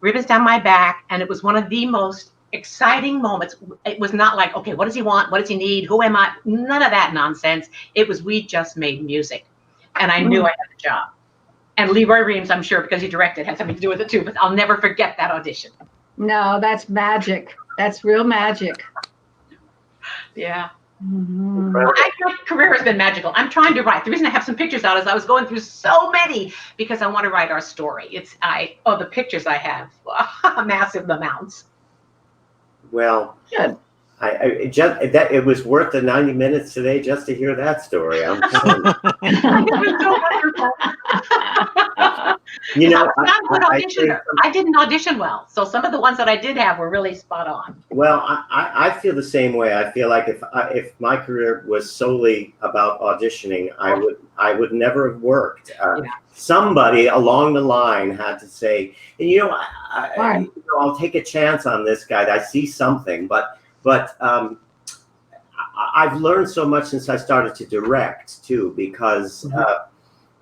Ribbons Down My Back. And it was one of the most exciting moments. It was not like, okay, what does he want? What does he need? Who am I? None of that nonsense. It was, we just made music. And I knew I had the job. And Leroy Reams, I'm sure, because he directed, had something to do with it too. But I'll never forget that audition. No, that's magic. That's real magic. Yeah. Mm-hmm. My career has been magical. I'm trying to write. The reason I have some pictures out is I was going through so many because I want to write our story. The pictures I have, massive amounts. Well, good. It was worth the 90 minutes today just to hear that story. I'm telling you. It was so wonderful. You know, I didn't audition well, so some of the ones that I did have were really spot on. Well, I feel the same way. I feel like if my career was solely about auditioning, I would never have worked. Somebody along the line had to say, and I'll take a chance on this guy. I see something, but I've learned so much since I started to direct too, because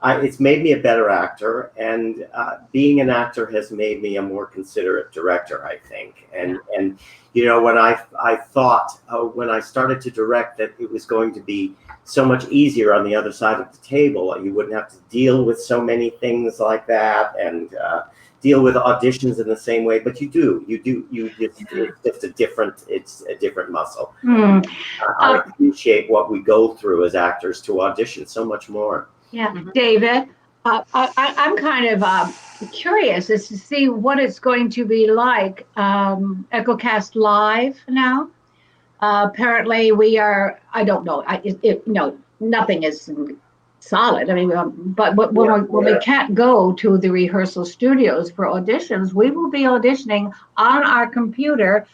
it's made me a better actor, and being an actor has made me a more considerate director, I think. And when I thought when I started to direct that it was going to be so much easier on the other side of the table, you wouldn't have to deal with so many things like that, and deal with auditions in the same way, but you just, it's a different muscle. I appreciate what we go through as actors to audition so much more. Yeah, David, I'm kind of curious as to see what it's going to be like. EchoCast Live now. Apparently, we are. I don't know. Nothing is solid. I mean, but when we can't go to the rehearsal studios for auditions, we will be auditioning on our computer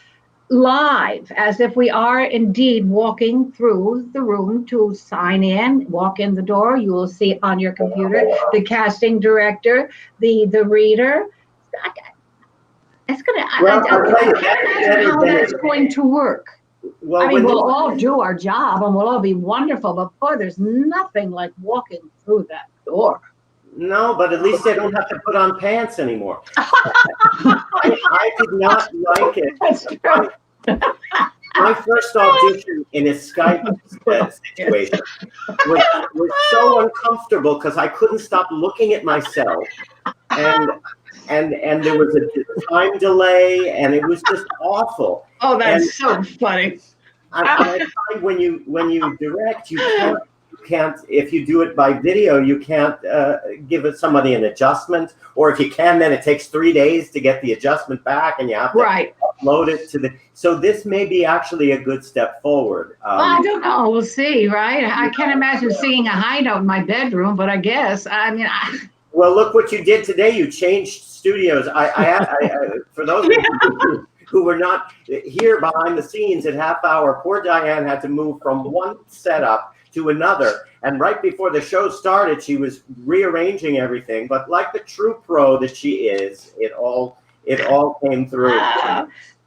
live, as if we are indeed walking through the room to sign in, walk in the door. You will see on your computer the casting director, the reader. It's gonna. I can't imagine how that's going to work. Well, I mean, we'll all do our job and we'll all be wonderful, but boy, there's nothing like walking through that door. No, but at least they don't have to put on pants anymore. I did not like it. That's true. My first audition in a Skype situation was so uncomfortable because I couldn't stop looking at myself, and there was a time delay, and it was just awful. Oh, that's so funny. I find when you direct, you can't if you do it by video, you can't give somebody an adjustment, or if you can, then it takes 3 days to get the adjustment back, and you have to upload it to the. So this may be actually a good step forward. I don't know. We'll see, right? I can't imagine singing a high note in my bedroom, but I guess Well, look what you did today. You changed studios. For those of you who were not here behind the scenes at half hour, poor Diane had to move from one setup to another. And right before the show started, she was rearranging everything. But like the true pro that she is, it all came through.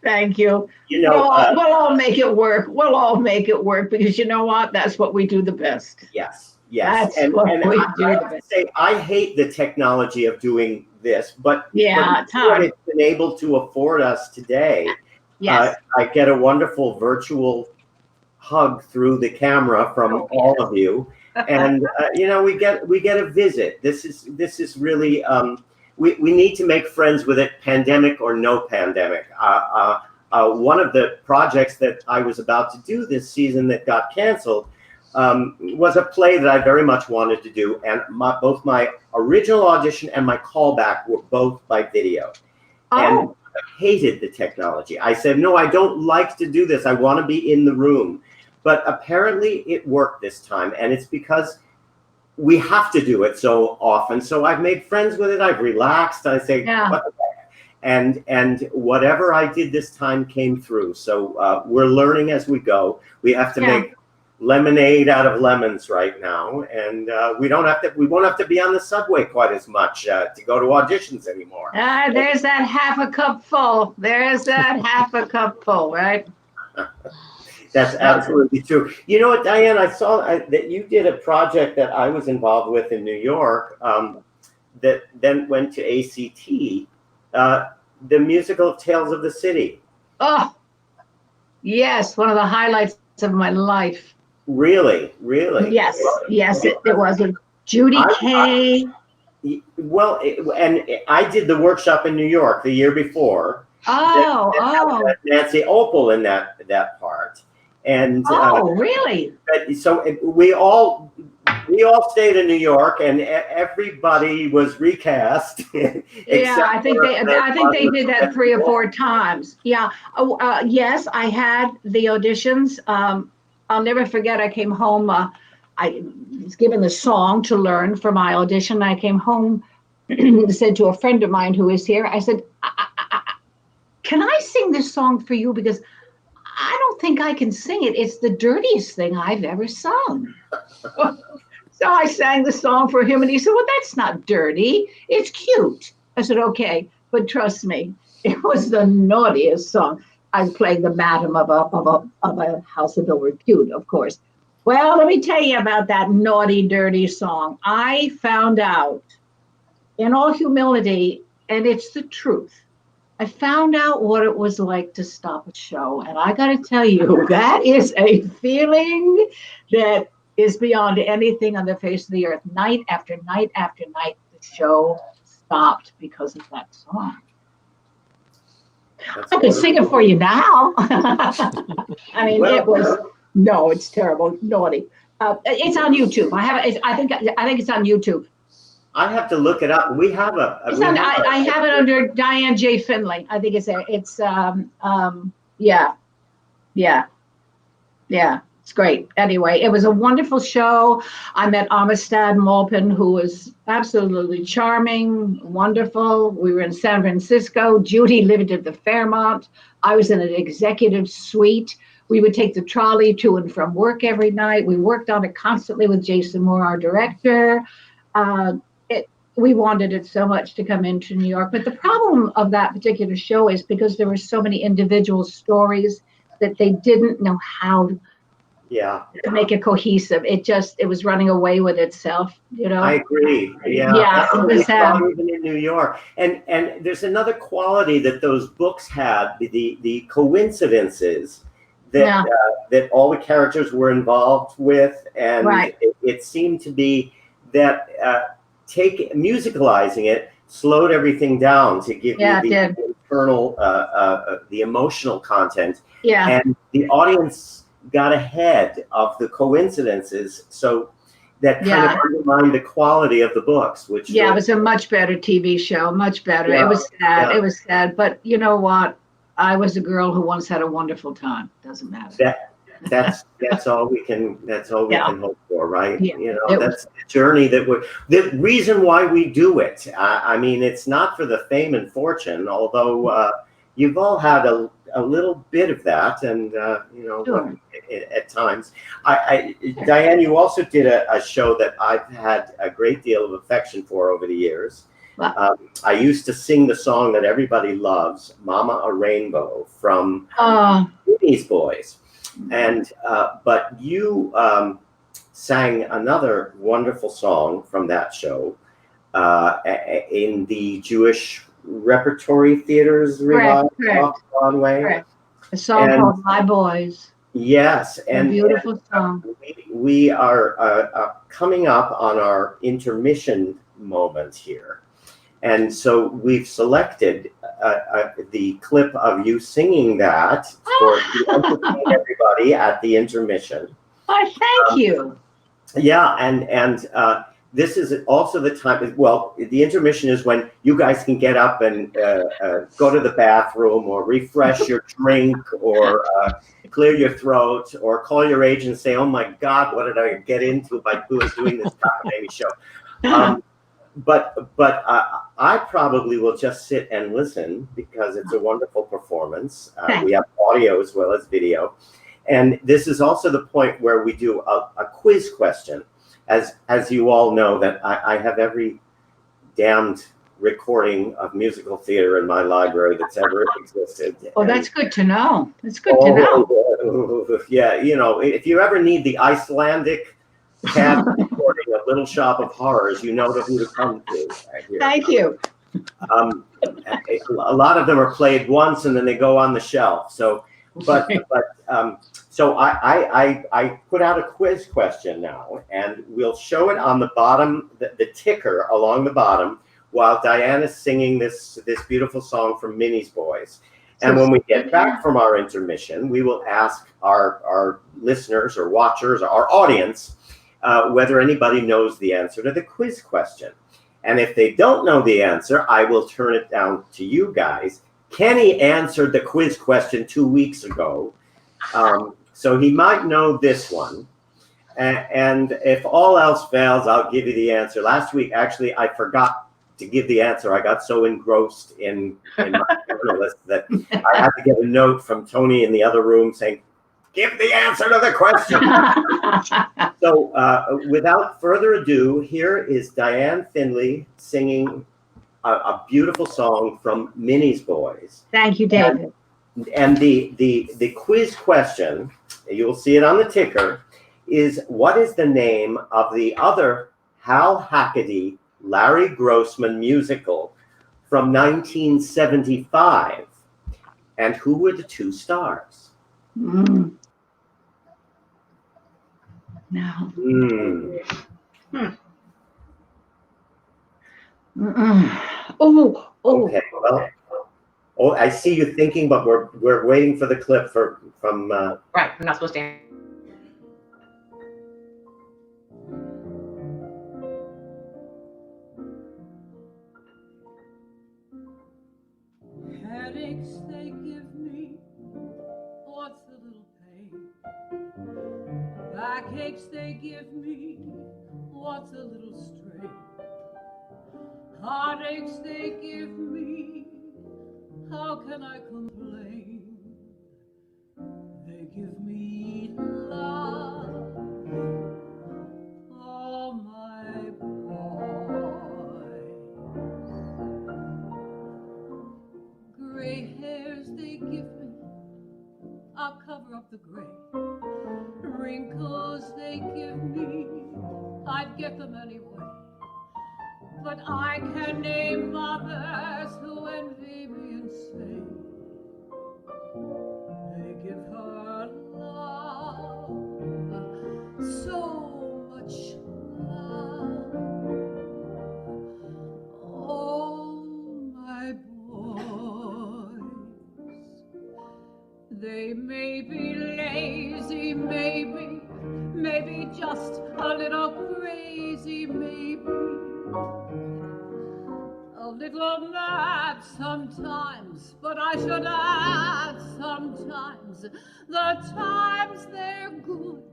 Thank you. We'll all make it work. We'll all make it work because you know what? That's what we do the best. Yes. That's and what we I have to say, I hate the technology of doing this, but it's what hard. it's been able to afford us today. Yes. I get a wonderful virtual hug through the camera from all of you, and we get a visit. This is really we need to make friends with it, pandemic or no pandemic. One of the projects that I was about to do this season that got canceled was a play that I very much wanted to do, and both my original audition and my callback were both by video. And I hated the technology. I said, no, I don't like to do this. I want to be in the room. But apparently it worked this time, and it's because we have to do it so often. So I've made friends with it. I've relaxed. I say, what the heck? And whatever I did this time came through. So we're learning as we go. We have to make lemonade out of lemons right now, and we won't have to be on the subway quite as much to go to auditions anymore. There's that half a cup full. There's that half a cup full, right? That's absolutely true. You know what, Diane, I saw that you did a project that I was involved with in New York that then went to ACT, the musical of Tales of the City. Oh, yes, one of the highlights of my life. Really? Yes, it was with Judy Kay. And I did the workshop in New York the year before. That Nancy Opal in that part. And really? So we all stayed in New York, and everybody was recast. I think they did that 3 or 4 times. Yeah. Yes, I had the auditions. I'll never forget. I came home. I was given the song to learn for my audition. I came home, said to a friend of mine who is here. I said, "Can I sing this song for you? Because I don't think I can sing it. It's the dirtiest thing I've ever sung." So I sang the song for him, and he said, "Well, that's not dirty. It's cute." I said, "Okay, but trust me, it was the naughtiest song." I played the madam of a house of ill repute, of course. Well, let me tell you about that naughty, dirty song. I found out, in all humility, and it's the truth, I found out what it was like to stop a show. And I got to tell you, that is a feeling that is beyond anything on the face of the earth. Night after night after night, the show stopped because of that song. That's I could sing it for you now. I mean, Well- it was, no, it's terrible, naughty. It's on YouTube. I think it's on YouTube. I have to look it up. We have a. It's on, I have it under Diane J. Findlay. I think it's there. It's, yeah, it's great. Anyway, it was a wonderful show. I met Amistad Maupin, who was absolutely charming, wonderful. We were in San Francisco. Judy lived at the Fairmont. I was in an executive suite. We would take the trolley to and from work every night. We worked on it constantly with Jason Moore, our director. We wanted it so much to come into New York. But the problem of that particular show is because there were so many individual stories that they didn't know how to make it cohesive. It was running away with itself, you know? I agree. Yeah. Yeah, it was sad. Even in New York. And there's another quality that those books had, the coincidences that that all the characters were involved with. And Right. it seemed to be that musicalizing it slowed everything down to give you the internal, the emotional content. Yeah. And the audience got ahead of the coincidences, so that kind of undermined the quality of the books. Which it was a much better TV show, much better. Yeah, it was sad. yeah. It was sad, but you know what? I was a girl who once had a wonderful time. Doesn't matter. That's all we can. That's all we can hope for, right? Yeah, You know, that's the journey the reason why we do it. I mean, it's not for the fame and fortune, although you've all had a little bit of that, and you know, Sure. at times. Diane, you also did a show that I've had a great deal of affection for over the years. Wow. I used to sing the song that everybody loves, "Mama a Rainbow" from Findlay Boys. And but you sang another wonderful song from that show in the Jewish Repertory Theater's revival off-Broadway. Correct. A song called "My Boys." Yes, A beautiful song. We are coming up on our intermission moment here. And so we've selected the clip of you singing that to entertain everybody at the intermission. Oh, thank you. Yeah, and this is also the time. Well, the intermission is when you guys can get up and go to the bathroom or refresh your drink or clear your throat or call your agent and say, "Oh my God, what did I get into by doing this cockamamie show?" But I probably will just sit and listen because it's a wonderful performance. We have audio as well as video. And this is also the point where we do a quiz question. As you all know, that I have every damned recording of musical theater in my library that's ever existed. Oh, that's good to know. That's good to know. Yeah, you know, if you ever need the Icelandic cast recording of Little Shop of Horrors, you know who to come to. Thank you. A lot of them are played once and then they go on the shelf. So, so I put out a quiz question now, and we'll show it on the bottom, the ticker along the bottom, while Diane is singing this beautiful song from Findlay Boys. And when we get back from our intermission, we will ask our listeners or watchers, our audience, whether anybody knows the answer to the quiz question. And if they don't know the answer, I will turn it down to you guys. Kenny answered the quiz question 2 weeks ago, so he might know this one. And if all else fails, I'll give you the answer. Last week, actually, I forgot to give the answer. I got so engrossed in my journalist that I had to get a note from Tony in the other room saying, "Give the answer to the question." So without further ado, here is Diane Findlay singing a beautiful song from Findlay Boys. Thank you, David. And the quiz question, you'll see it on the ticker, is what is the name of the other Hal Hackedy, Larry Grossman musical from 1975? And who were the two stars? No. Mm. Mm-mm. Oh, Okay, well, oh, I see you thinking, but we're waiting for the clip from. Right, I'm not supposed to. Headaches they give me, what's a little pain? Backaches they give me, what's a little strain? Heartaches they give me, how can I complain? They give me love, oh my boys. Gray hairs they give me, I'll cover up the gray. Wrinkles they give me, I'd get them anyway. But I can name mothers who envy me and say they give her love, so much love. Oh, my boys, they may be lazy, maybe just a little crazy, maybe a little mad sometimes, but I should add sometimes the times they're good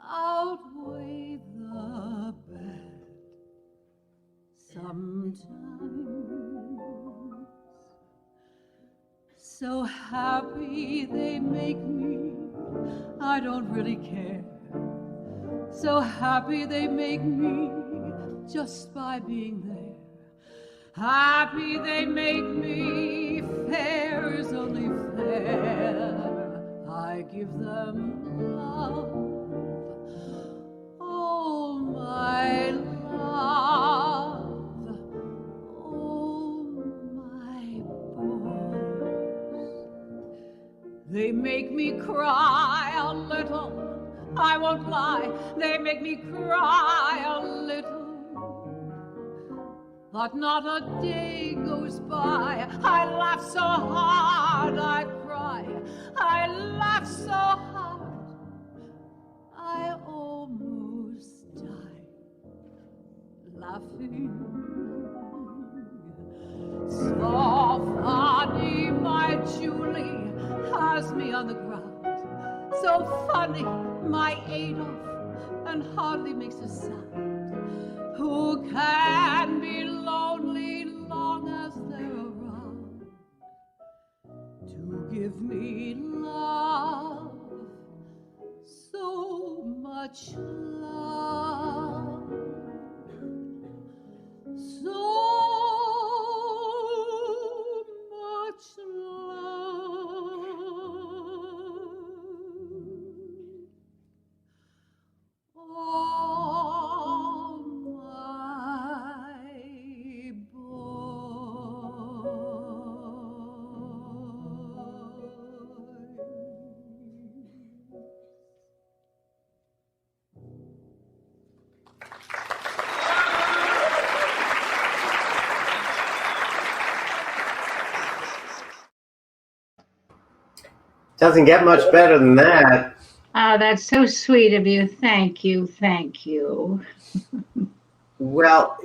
outweigh the bad. Sometimes so happy they make me, I don't really care. So happy they make me just by being there. Happy they make me, fair is only fair. I give them love, oh my love, oh my boys. They make me cry a little, I won't lie, they make me cry a little. But not a day goes by, I laugh so hard I cry. I laugh so hard, I almost die laughing. So funny, my Julie has me on the ground. So funny, my Adolf, and hardly makes a sound. Who can be lonely long as they're around to give me love, so much love, so much love. Oh, my boy. Doesn't get much better than that. Oh, that's so sweet of you. Thank you. Thank you. Well,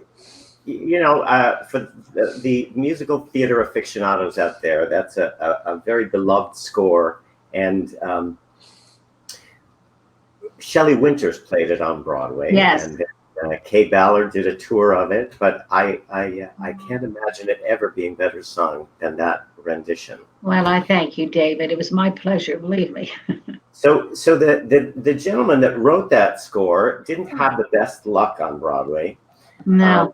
you know, for the musical theater aficionados out there, that's a very beloved score. And Shelley Winters played it on Broadway. Yes. And Kay Ballard did a tour of it. But I can't imagine it ever being better sung than that rendition. Well, I thank you, David. It was my pleasure, believe me. So the gentleman that wrote that score didn't have the best luck on Broadway. No.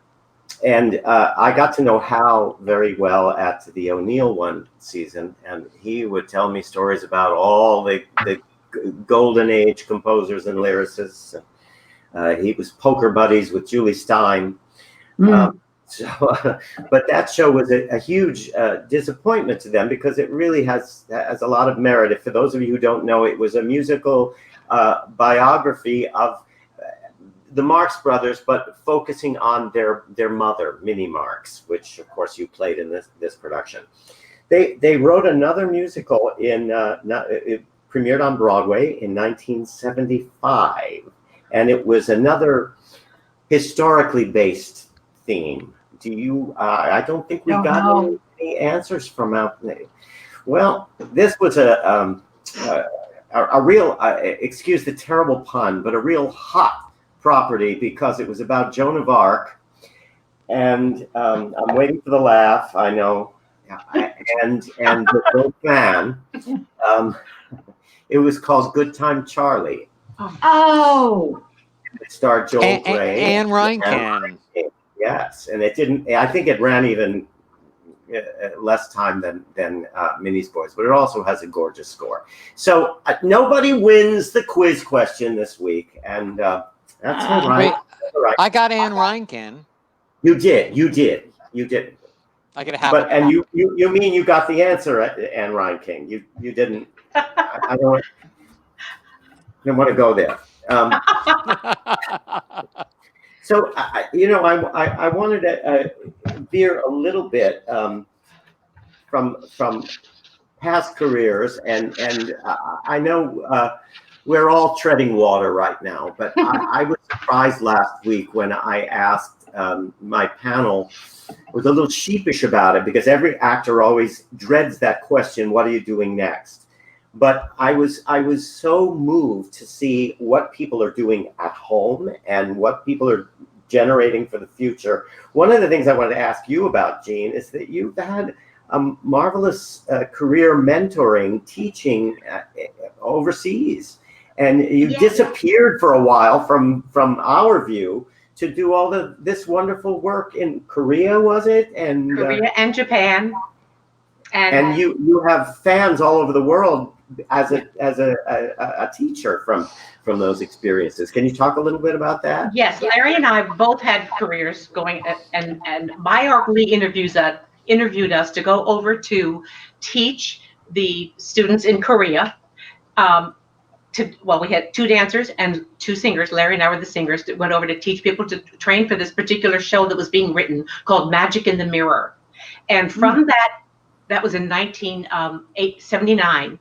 And I got to know Hal very well at the O'Neill one season, and he would tell me stories about all the golden age composers and lyricists. He was poker buddies with Julie Stein. But that show was a huge disappointment to them because it really has a lot of merit. If for those of you who don't know, it was a musical biography of the Marx Brothers, but focusing on their mother, Minnie Marx, which of course you played in this production. They wrote another musical it premiered on Broadway in 1975, and it was another historically based theme. Do you? I don't think we got any answers from out there. Well, this was a real, excuse the terrible pun, but a real hot property because it was about Joan of Arc. And I'm waiting for the laugh, I know. And the fan. It was called Good Time Charlie. Oh. It starred Joel Grey. Anne Reinking. Yes, and it didn't. I think it ran even less time than Minnie's Boys, but it also has a gorgeous score. So nobody wins the quiz question this week, and that's all right. All right. I got Anne Reinking. You did. I get a half. But and you mean you got the answer, Anne Reinking? You didn't. I don't want to go there. So, I wanted to veer a little bit from past careers, and I know we're all treading water right now, but I was surprised last week when I asked my panel, was a little sheepish about it because every actor always dreads that question, what are you doing next? But I was so moved to see what people are doing at home and what people are generating for the future. One of the things I wanted to ask you about, Jeanne, is that you've had a marvelous career mentoring, teaching overseas, and you disappeared for a while from our view to do all this wonderful work in Korea, was it? And Korea and Japan. And you have fans all over the world as a teacher from those experiences. Can you talk a little bit about that? Yes, Larry and I both had careers going, and Mayork Lee interviewed us to go over to teach the students in Korea. We had 2 dancers and 2 singers. Larry and I were the singers that went over to teach people to train for this particular show that was being written called Magic in the Mirror. And from that was in 1979.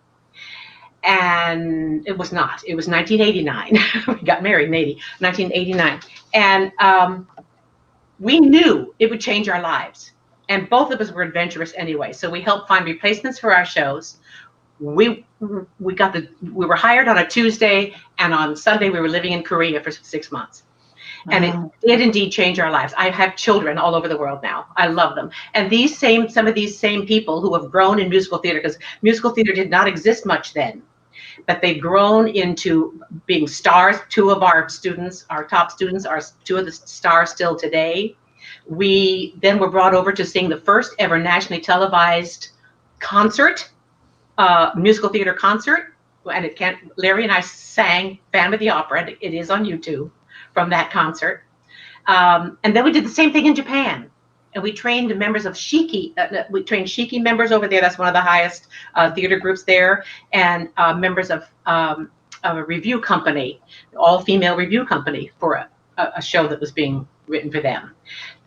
And it was not. It was 1989. We got married in 1989. And we knew it would change our lives. And both of us were adventurous anyway. So we helped find replacements for our shows. We were hired on a Tuesday, and on Sunday we were living in Korea for 6 months. And it did indeed change our lives. I have children all over the world now. I love them. And some of these same people who have grown in musical theater, because musical theater did not exist much then, but they've grown into being stars. 2 of our students, our top students, are 2 of the stars still today. We then were brought over to sing the first ever nationally televised concert, musical theater concert. And Larry and I sang Phantom of the Opera, and it is on YouTube, from that concert. And then we did the same thing in Japan. And we trained members of Shiki. We trained Shiki members over there. That's one of the highest theater groups there. And members of a review company, all-female review company, for a show that was being written for them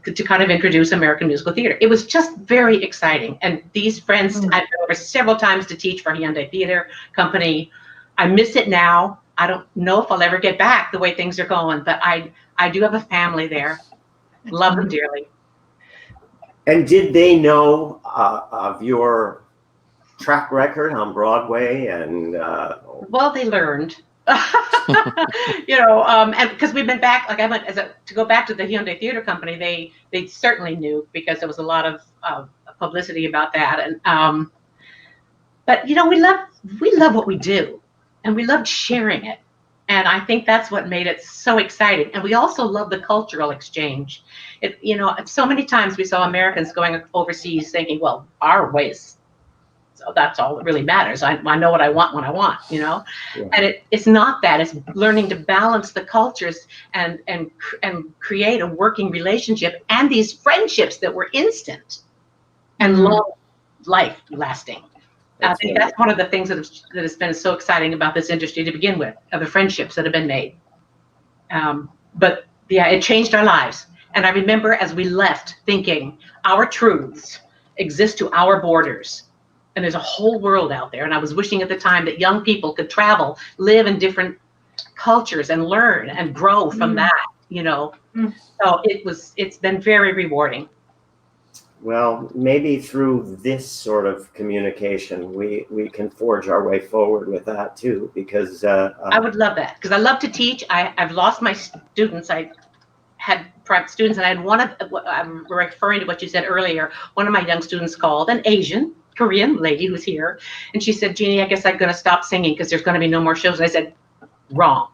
to kind of introduce American musical theater. It was just very exciting. And these friends, I've been over several times to teach for Hyundai Theater Company. I miss it now. I don't know if I'll ever get back the way things are going, but I do have a family there. Love them dearly. And did they know of your track record on Broadway? And well, they learned, and because we've been back, like I went to go back to the Hyundai Theater Company, they certainly knew because there was a lot of publicity about that. And but we love what we do. And we loved sharing it. And I think that's what made it so exciting. And we also love the cultural exchange. So many times we saw Americans going overseas thinking, well, our ways, so that's all that really matters. I know what I want when I want, Yeah. And it's not that. It's learning to balance the cultures and create a working relationship and these friendships that were instant and life lasting. I think that's one of the things that has been so exciting about this industry to begin with, are the friendships that have been made. But yeah, it changed our lives. And I remember as we left thinking, our truths exist to our borders. And there's a whole world out there. And I was wishing at the time that young people could travel, live in different cultures and learn and grow from that, you know. So it's been very rewarding. Well, maybe through this sort of communication, we can forge our way forward with that too, because I would love that, because I love to teach. I've lost my students. I had private students, and I had one of, I'm referring to what you said earlier, one of my young students called, an Asian Korean lady who's here, and she said, Jeannie, I guess I'm going to stop singing because there's going to be no more shows. And I said, wrong.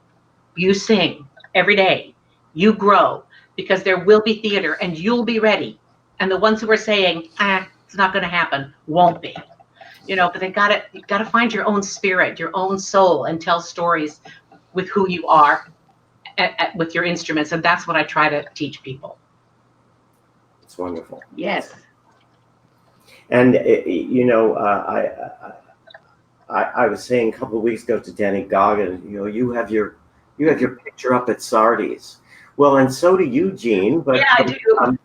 You sing every day. You grow, because there will be theater and you'll be ready. And the ones who are saying, it's not going to happen, won't be. You know, but you got to find your own spirit, your own soul, and tell stories with who you are with your instruments. And that's what I try to teach people. it's wonderful. Yes. And you know, I was saying a couple of weeks ago to Danny Goggin, you know, you have your picture up at Sardi's. Well, and so do you, Jean. But yeah, I do.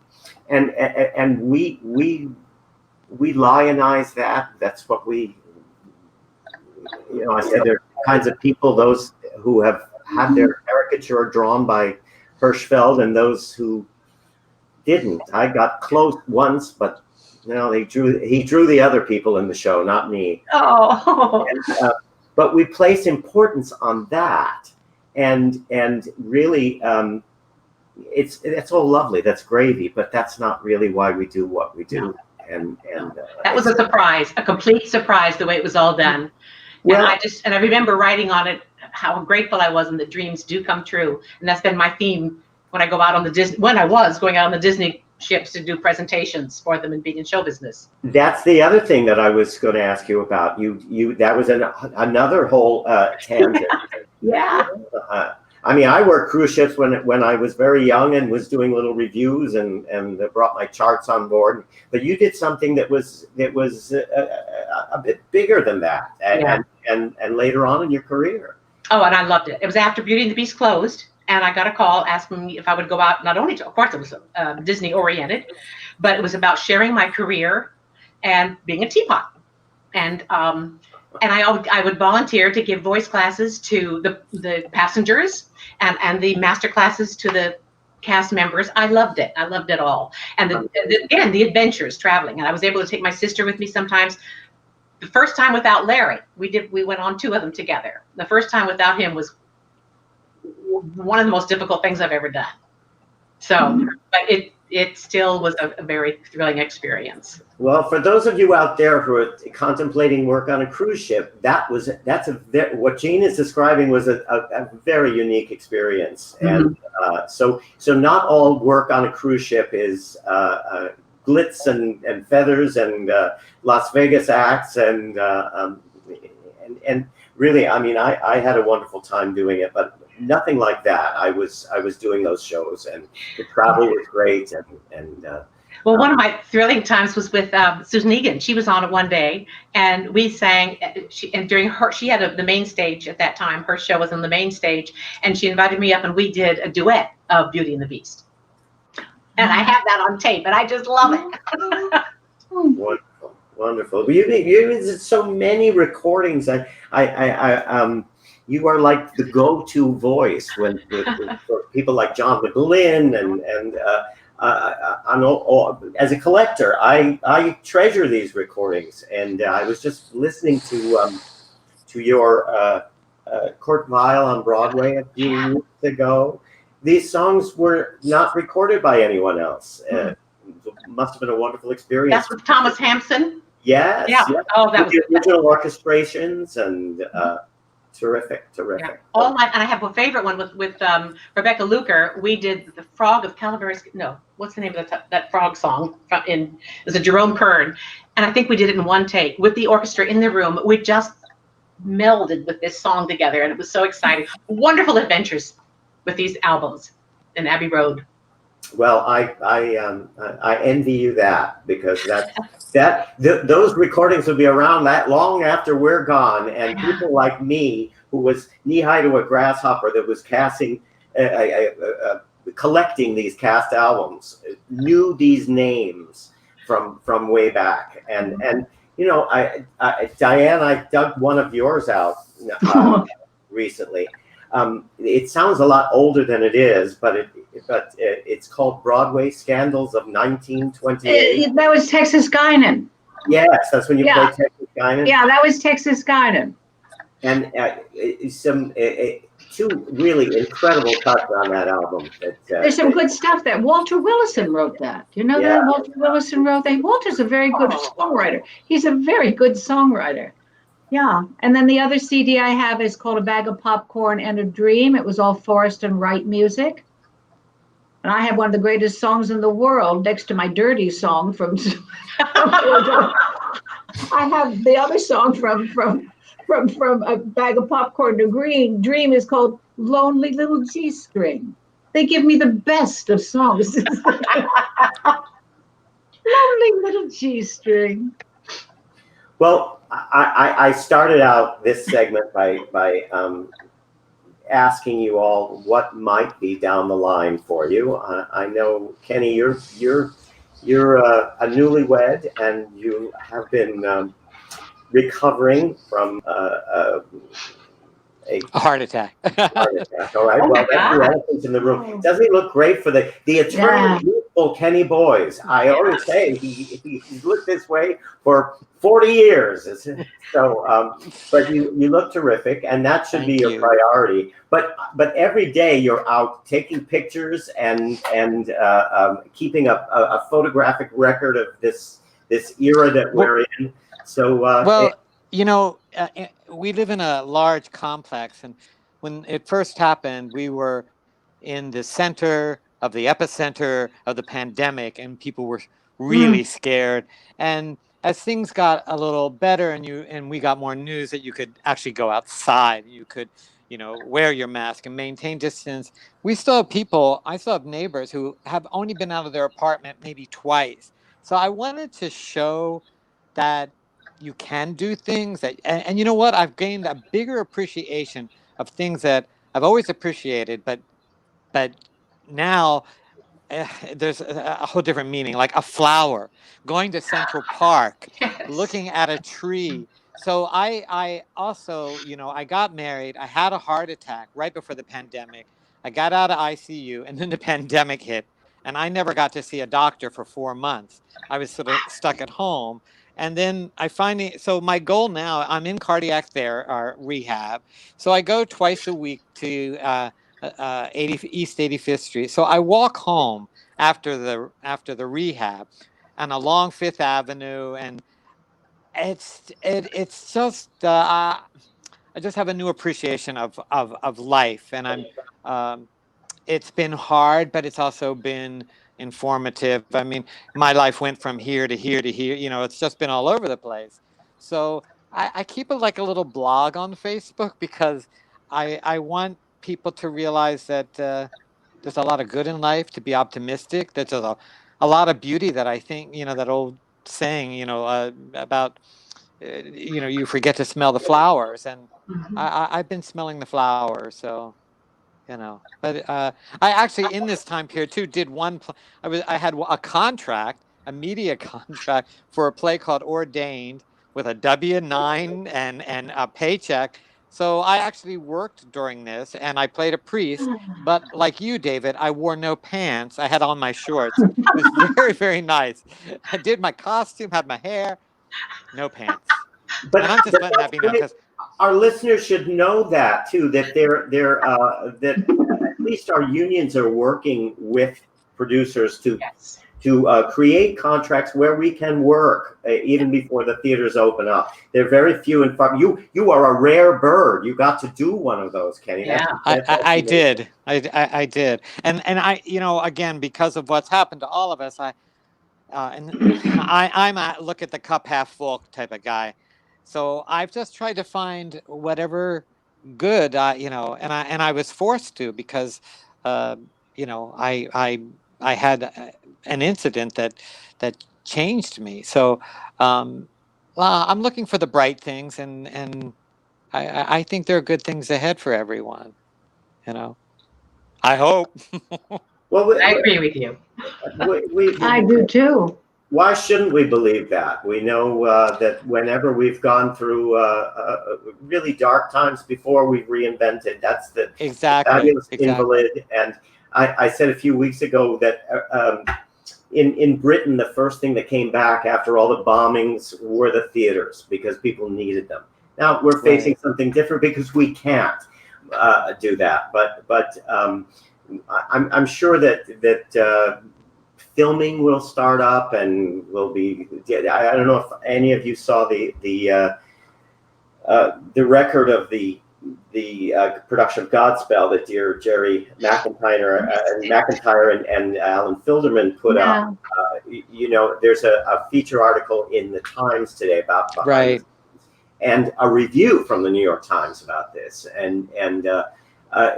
And we lionize that. That's what we, you know, I said there are kinds of people, those who have had their caricature drawn by Hirschfeld and those who didn't. I got close once, but you know, he drew the other people in the show, not me. Oh. And, but we place importance on that, and really, it's all lovely. That's gravy, but that's not really why we do what we do. And that was a surprise, a complete surprise, the way it was all done. Well, and I remember writing on it how grateful I was, and the dreams do come true. And that's been my theme when I go out on the Disney. When I was going out on the Disney ships to do presentations for them and being in show business. That's the other thing that I was going to ask you about. You that was another whole tangent. Yeah. I mean, I worked cruise ships when I was very young and was doing little reviews and brought my charts on board. But you did something that was a bit bigger than that, and later on in your career. Oh, and I loved it. It was after Beauty and the Beast closed, and I got a call asking me if I would go out. Not only of course, it was Disney oriented, but it was about sharing my career and being a teapot. And I would volunteer to give voice classes to the passengers and the master classes to the cast members. I loved it. I loved it all. And again, the adventures, traveling. And I was able to take my sister with me sometimes. The first time without Larry, we went on 2 of them together. The first time without him was one of the most difficult things I've ever done. So, but it still was a very thrilling experience. Well, for those of you out there who are contemplating work on a cruise ship, what Jean is describing was a very unique experience. And so not all work on a cruise ship is glitz and feathers and Las Vegas acts and really, I mean, I had a wonderful time doing it, but nothing like that. I was doing those shows, and the travel was great. Well, one of my thrilling times was with Susan Egan. She was on it one day, and we sang. She had the main stage at that time. Her show was on the main stage, and she invited me up, and we did a duet of Beauty and the Beast. And I have that on tape, and I just love it. Wonderful. You did so many recordings. You are like the go-to voice for people like John McGlynn and as a collector, I treasure these recordings. And I was just listening to your Kurt Weill on Broadway a few weeks ago. These songs were not recorded by anyone else. It must have been a wonderful experience. That's with Thomas Hampson. Yes. Yeah. Yes. Oh, that was the original orchestrations and terrific. Yeah. And I have a favorite one with Rebecca Luker. We did the Frog of Calaveras. No, what's the name of that frog song? It was a Jerome Kern, and I think we did it in one take with the orchestra in the room. We just melded with this song together, and it was so exciting. Wonderful adventures with these albums in Abbey Road. Well, I envy you that, because those recordings will be around that long after we're gone, and people like me, who was knee high to a grasshopper that was casting collecting these cast albums knew these names from way back. And you know, Diane, I dug one of yours out recently. It sounds a lot older than it is, but it's called Broadway Scandals of 1928. That was Texas Guinan. Yes, that's when you played Texas Guinan. Yeah, that was Texas Guinan. And two really incredible cuts on that album. There's some good stuff that Walter Willison wrote that. You know that? Walter Willison wrote that. Walter's a very good songwriter. He's a very good songwriter. Yeah. And then the other CD I have is called A Bag of Popcorn and a Dream. It was all Forrest and Wright music. And I have one of the greatest songs in the world next to my Dirty song from I have the other song from A Bag of Popcorn and a Dream is called Lonely Little G-String. They give me the best of songs. Lonely Little G-String. Well, I started out this segment by asking you all what might be down the line for you. I know, Kenny, you're a newlywed, and you have been recovering from a heart attack. Heart attack. All right. Well, that's the elephant in the room. Doesn't he look great for the eternal youthful Kenny Boys? I always say he's looked this way for 40 years. So, but you look terrific, and that should be your priority. But every day you're out taking pictures and keeping a photographic record of this era that we're in. So you know, we live in a large complex, and when it first happened, we were in the center of the epicenter of the pandemic, and people were really scared. And as things got a little better, and we got more news that you could actually go outside, you could, you know, wear your mask and maintain distance. I still have neighbors who have only been out of their apartment maybe twice. So I wanted to show that you can do things that, and you know what? I've gained a bigger appreciation of things that I've always appreciated, but now there's a whole different meaning, like a flower, going to Central Park, looking at a tree. So I also, you know, I got married. I had a heart attack right before the pandemic. I got out of ICU, and then the pandemic hit, and I never got to see a doctor for 4 months. I was sort of stuck at home. And then so my goal now, I'm in cardiac rehab. So I go twice a week to East 85th Street. So I walk home after the rehab and along Fifth Avenue, and it's just I just have a new appreciation of life, and it's been hard, but it's also been informative. I mean, my life went from here to here to here. You know, it's just been all over the place. So I keep it like a little blog on Facebook, because I want people to realize that there's a lot of good in life, to be optimistic. There's a lot of beauty that I think, you know, that old saying, you know, about, you know, you forget to smell the flowers. And I've been smelling the flowers, so... You know, but I actually, in this time period too, did I had a contract, a media contract for a play called Ordained, with a W-9 and a paycheck. So I actually worked during this, and I played a priest. But like you, David, I wore no pants. I had on my shorts. It was very, very nice. I did my costume, had my hair, no pants. And I'm just letting that be known, because our listeners should know that too, that that at least our unions are working with producers to create contracts where we can work even before the theaters open up. They're very few and far. You are a rare bird. You got to do one of those, Kenny. Yeah, I did. I did. And I, you know, again, because of what's happened to all of us, I'm a look at the cup half full type of guy. So I've just tried to find whatever good, you know, and I was forced to, because, you know, I had an incident that changed me. So I'm looking for the bright things, and I think there are good things ahead for everyone. You know, I hope. Well, I agree with you. I do too. Why shouldn't we believe that? We know that whenever we've gone through really dark times before, we've reinvented. That's the fabulous invalid. And I said a few weeks ago that in Britain, the first thing that came back after all the bombings were the theaters because people needed them. Now we're facing something different because we can't do that. But I'm sure that filming will start up and will be. I don't know if any of you saw the record of the production of Godspell that dear Jerry McIntyre and Alan Filderman put up. You know, there's a feature article in the Times today about behind the scenes, and a review from the New York Times about this, and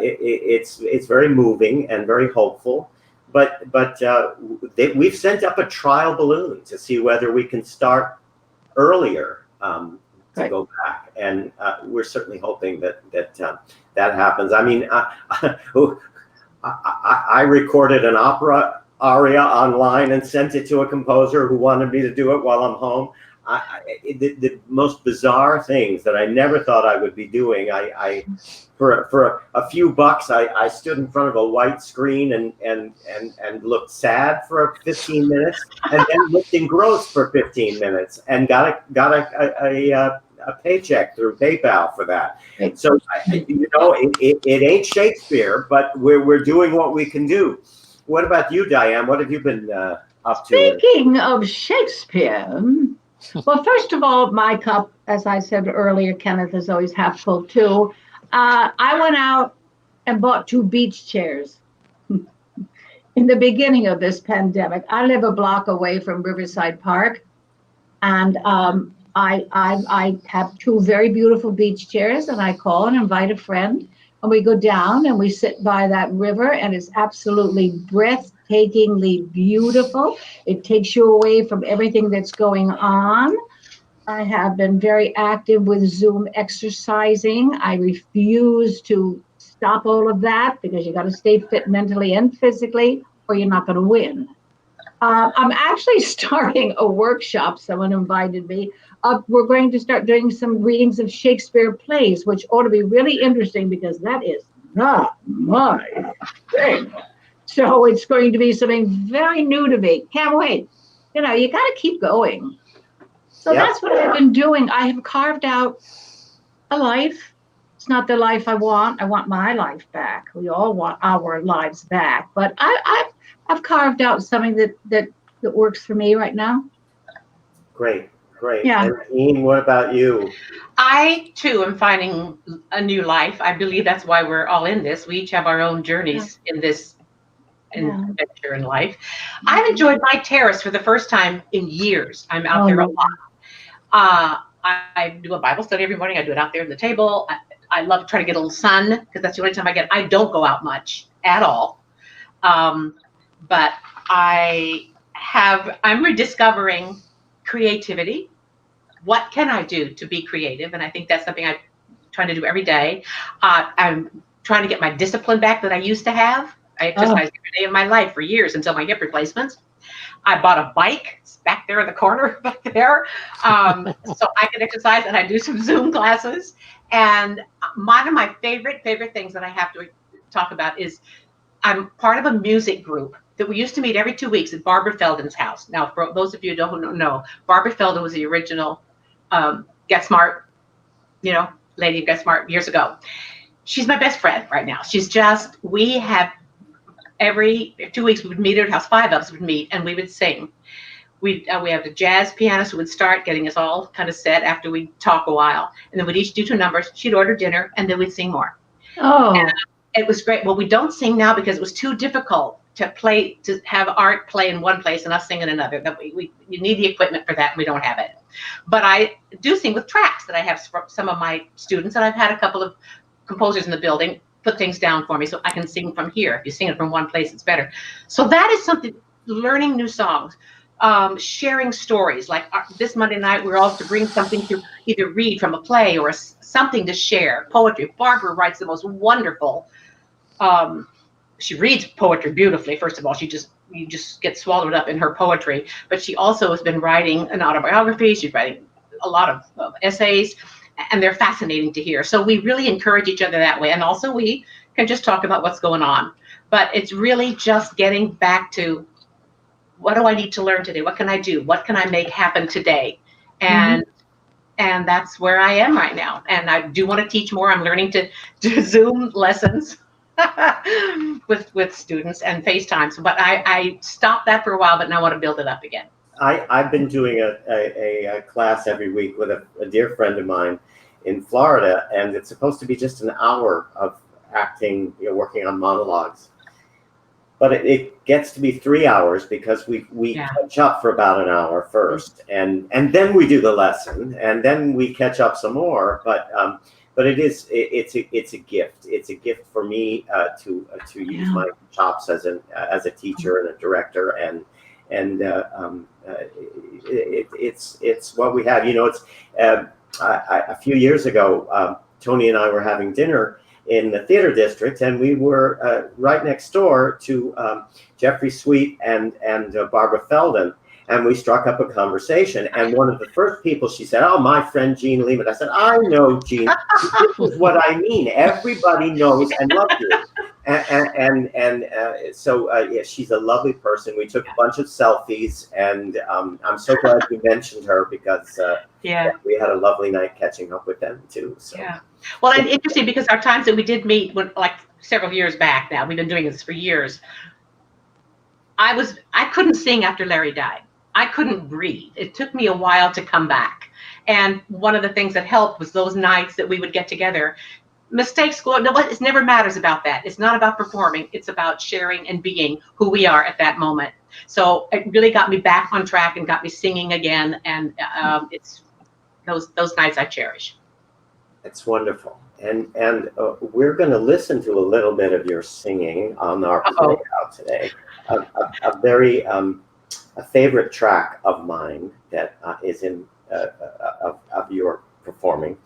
it's very moving and very hopeful. But we've sent up a trial balloon to see whether we can start earlier to go back, and we're certainly hoping that happens. I mean, I recorded an opera aria online and sent it to a composer who wanted me to do it while I'm home. The most bizarre things that I never thought I would be doing. For a few bucks, I stood in front of a white screen and looked sad for 15 minutes, and then looked engrossed for 15 minutes, and got a paycheck through PayPal for that. So you know, it ain't Shakespeare, but we're doing what we can do. What about you, Diane? What have you been up to? Speaking of Shakespeare. Well, first of all, my cup, as I said earlier, Kenneth, is always half full too. I went out and bought 2 beach chairs in the beginning of this pandemic. I live a block away from Riverside Park, and I have 2 very beautiful beach chairs, and I call and invite a friend, and we go down and we sit by that river, and it's absolutely breathtakingly beautiful. It takes you away from everything that's going on. I have been very active with Zoom exercising. I refuse to stop all of that because you got to stay fit mentally and physically, or you're not going to win. I'm actually starting a workshop. Someone invited me. We're going to start doing some readings of Shakespeare plays, which ought to be really interesting because that is not my thing. So it's going to be something very new to me. Can't wait. You know, you got to keep going. So that's what I've been doing. I have carved out a life. It's not the life I want. I want my life back. We all want our lives back. But I've carved out something that works for me right now. Great. Yeah. And Ian, what about you? I too am finding a new life. I believe that's why we're all in this. We each have our own journeys in this adventure in life. I've enjoyed my terrace for the first time in years. I'm out there a lot. I do a Bible study every morning. I do it out there at the table. I love trying to get a little sun because that's the only time I get. I don't go out much at all. But I'm rediscovering creativity. What can I do to be creative? And I think that's something I'm trying to do every day. I'm trying to get my discipline back that I used to have. I exercised every day of my life for years until my hip replacements. I bought a bike. It's back there in the corner back there. So I can exercise, and I do some Zoom classes. And one of my favorite things that I have to talk about is I'm part of a music group that we used to meet every 2 weeks at Barbara Feldon's house. Now, for those of you who don't know, Barbara Feldon was the original Get Smart, lady of Get Smart years ago. She's my best friend right now. We have every 2 weeks we would meet at her house. 5 of us would meet and we would sing. We have a jazz pianist who would start getting us all kind of set after we'd talk a while, and then we'd each do 2 numbers. She'd order dinner, and then we'd sing more. And it was great. Well, we don't sing now because it was too difficult to have art play in one place and us sing in another. That you need the equipment for that, and we don't have it. But I do sing with tracks that I have from some of my students, and I've had a couple of composers in the building put things down for me so I can sing from here. If you sing it from one place, it's better. So that is something, learning new songs, sharing stories. Like this Monday night, we're all to bring something to either read from a play or something to share. Poetry. Barbara writes the most wonderful she reads poetry beautifully. First of all, you just get swallowed up in her poetry. But she also has been writing an autobiography. She's writing a lot of essays, and they're fascinating to hear. So we really encourage each other that way. And also we can just talk about what's going on. But it's really just getting back to, what do I need to learn today? What can I do? What can I make happen today? And that's where I am right now. And I do want to teach more. I'm learning to do Zoom lessons with students and FaceTime. But I stopped that for a while, but now I want to build it up again. I've been doing a class every week with a dear friend of mine in Florida, and it's supposed to be just an hour of acting, working on monologues. But it gets to be 3 hours because we catch up for about an hour first, and then we do the lesson, and then we catch up some more. But it's a gift. It's a gift for me to use my chops as a teacher and a director, and it's what we have. It's a few years ago, Tony and I were having dinner in the theater district, and we were right next door to Jeffrey Sweet and Barbara Feldon, and we struck up a conversation. And one of the first people, she said, "Oh, my friend Jeanne Lehman." I said, "I know Jeanne. This is what I mean. Everybody knows and loves you." So she's a lovely person. We took a bunch of selfies, and I'm so glad you mentioned her because we had a lovely night catching up with them too. So. Yeah. Well, and interesting because our times that we did meet, like several years back now, we've been doing this for years. I couldn't sing after Larry died. I couldn't breathe. It took me a while to come back. And one of the things that helped was those nights that we would get together. Mistakes go, no, it never matters about that. It's not about performing. It's about sharing and being who we are at that moment. So it really got me back on track and got me singing again. And it's those nights I cherish. It's wonderful. And we're going to listen to a little bit of your singing on our playhouse today. A very a favorite track of mine that is in of your performing.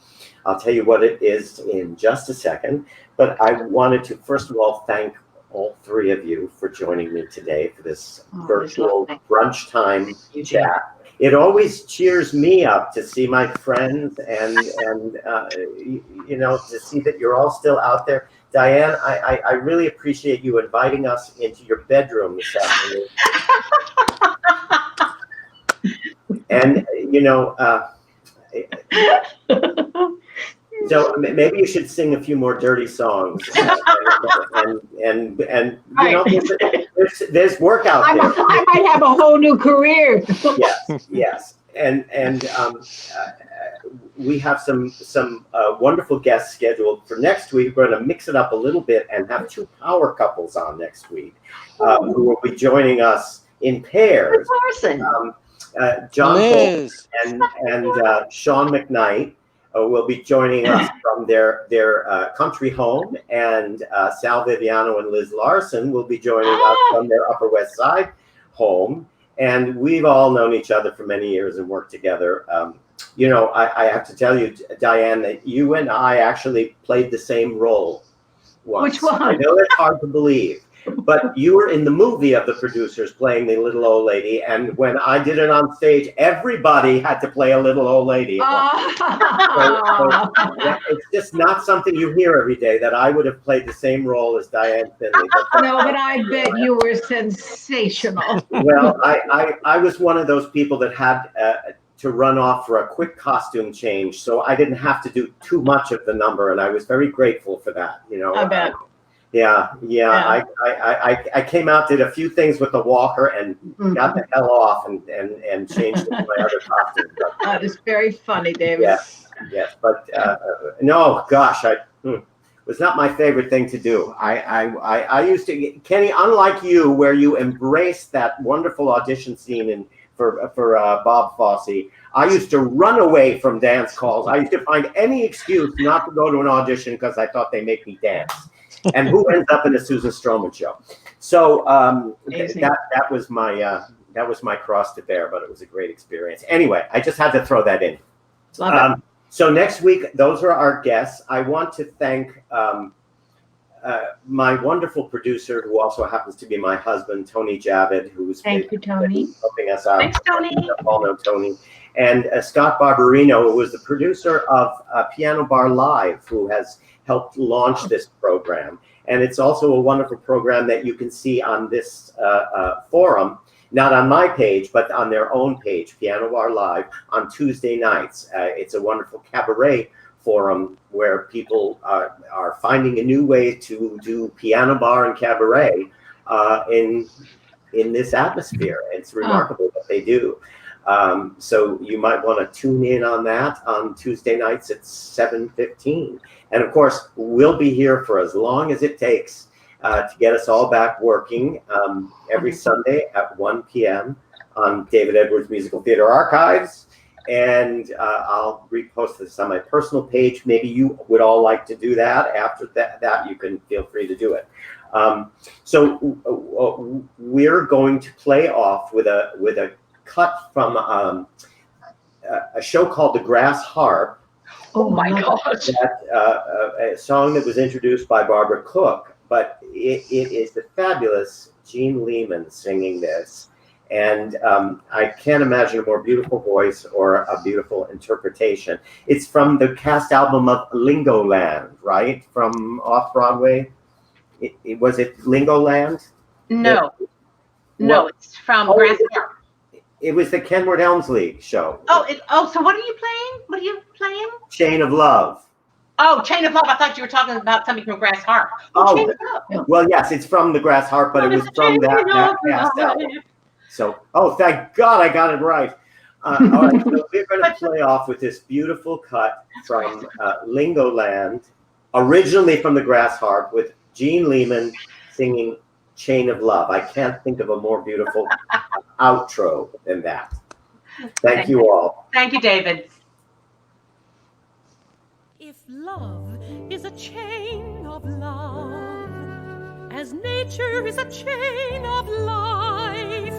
I'll tell you what it is in just a second, but I wanted to first of all thank all three of you for joining me today for this virtual brunch time chat. It always cheers me up to see my friends and to see that you're all still out there. Diane, I really appreciate you inviting us into your bedroom this afternoon. And so maybe you should sing a few more dirty songs, and there's work out there. I might have a whole new career. Yes, and we have some wonderful guests scheduled for next week. We're going to mix it up a little bit and have two power couples on next week, who will be joining us in pairs. John Liz and Sean McKnight will be joining us from their country home, and Sal Viviano and Liz Larson will be joining us from their Upper West Side home. And we've all known each other for many years and worked together. I have to tell you, Diane, that you and I actually played the same role once. Which one? I know it's hard to believe. But you were in the movie of the producers playing the little old lady, and when I did it on stage, everybody had to play a little old lady. So it's just not something you hear every day, that I would have played the same role as Diane Findlay. No, but I bet you were sensational. Well, I was one of those people that had to run off for a quick costume change, so I didn't have to do too much of the number, and I was very grateful for that. I bet. Yeah. I came out, did a few things with the walker, and got the hell off and changed into my other costume. That is very funny, David. Yes, but no, gosh, it was not my favorite thing to do. I used to, Kenny, unlike you, where you embraced that wonderful audition scene for Bob Fosse, I used to run away from dance calls. I used to find any excuse not to go to an audition because I thought they make me dance. And who ends up in a Susan Stroman show? So that was my cross to bear, but it was a great experience. Anyway, I just had to throw that in. So next week, those are our guests. I want to thank my wonderful producer, who also happens to be my husband, Tony Javid, who's Thank you, Tony. helping us out. Thanks, Tony. You all know Tony. And Scott Barberino, who was the producer of Piano Bar Live, who has helped launch this program. And it's also a wonderful program that you can see on this forum, not on my page, but on their own page, Piano Bar Live, on Tuesday nights. It's a wonderful cabaret forum where people are finding a new way to do piano bar and cabaret in this atmosphere. It's remarkable what they do. So you might want to tune in on that on Tuesday nights at 7:15. And of course, we'll be here for as long as it takes to get us all back working every Sunday at 1 p.m. on David Edwards Musical Theater Archives. And I'll repost this on my personal page. Maybe you would all like to do that. After that you can feel free to do it. So we're going to play off with a cut from a show called The Grass Harp. Oh my gosh. A song that was introduced by Barbara Cook, but it is the fabulous Jeanne Lehman singing this. And I can't imagine a more beautiful voice or a beautiful interpretation. It's from the cast album of Lingoland, right? From off-Broadway. Was it Lingoland? No. No, it's from Grass Harp. It was the Kenward Elmsley show. So what are you playing? What are you playing? Chain of Love. Oh, Chain of Love. I thought you were talking about something from Grass Harp. Chain of Love. Well, yes, it's from the Grass Harp, but it was from that cast album. So, thank God I got it right. All right, so we're going to play off with this beautiful cut from Lingoland, originally from the Grass Harp, with Jeanne Lehman singing Chain of Love. I can't think of a more beautiful outro than that. Thank you all. Thank you, David. If love is a chain of love, as nature is a chain of life,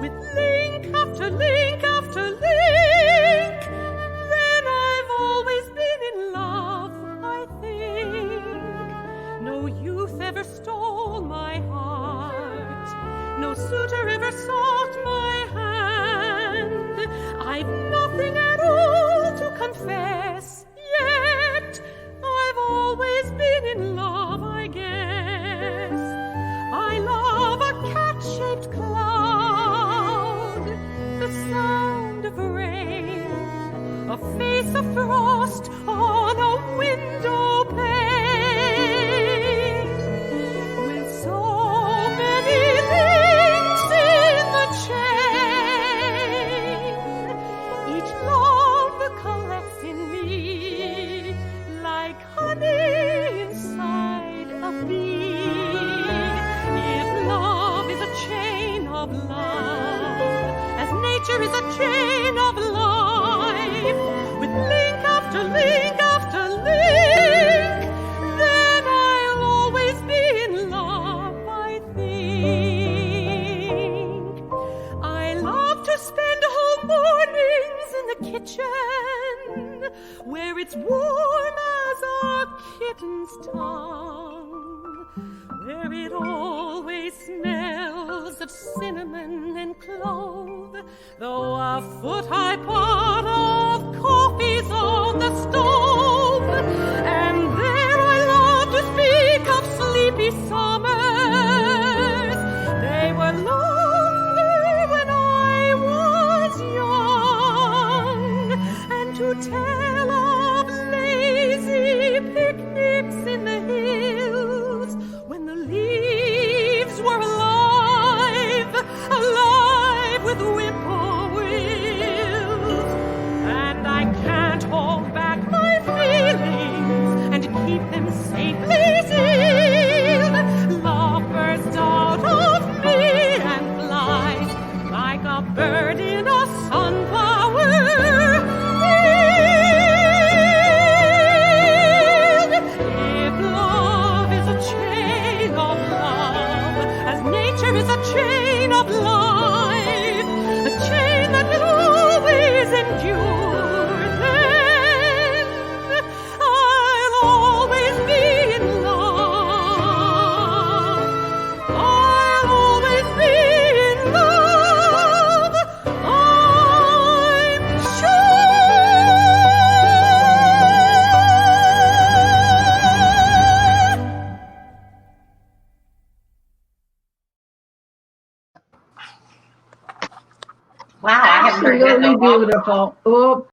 with link after link after link, then I've always been in love, I think. No youth ever stole my heart, no suitor ever sought my hand. I've nothing at all to confess, yet I've always been in love, I guess. I love a cat-shaped cloud, the sound of rain, a face of frost on a window pane, with so many links in the chain. Each love collects in me like honey inside a bee. If love is a chain of love, as nature is a chain of life, with link after link after link, then I'll always be in love, I think. I love to spend whole mornings in the kitchen, where it's warm as a kitten's tongue, where it always smells of cinnamon and clove, though a foot-high pot of coffee's on the stove. And there I love to speak of sleepy summers. They were longer when I was young, and to tell of lazy picnics in the hills when the leaves were alive, alive with whippoorwills. And I can't hold back my feelings and keep them safely sealed. Love bursts out of me and flies like a bird in a sunflower field. If love is a chain of love, as nature is a chain of life, a chain that will always endure, then I'll always be in love. Wow, I haven't heard that in a Absolutely while. beautiful. Oh,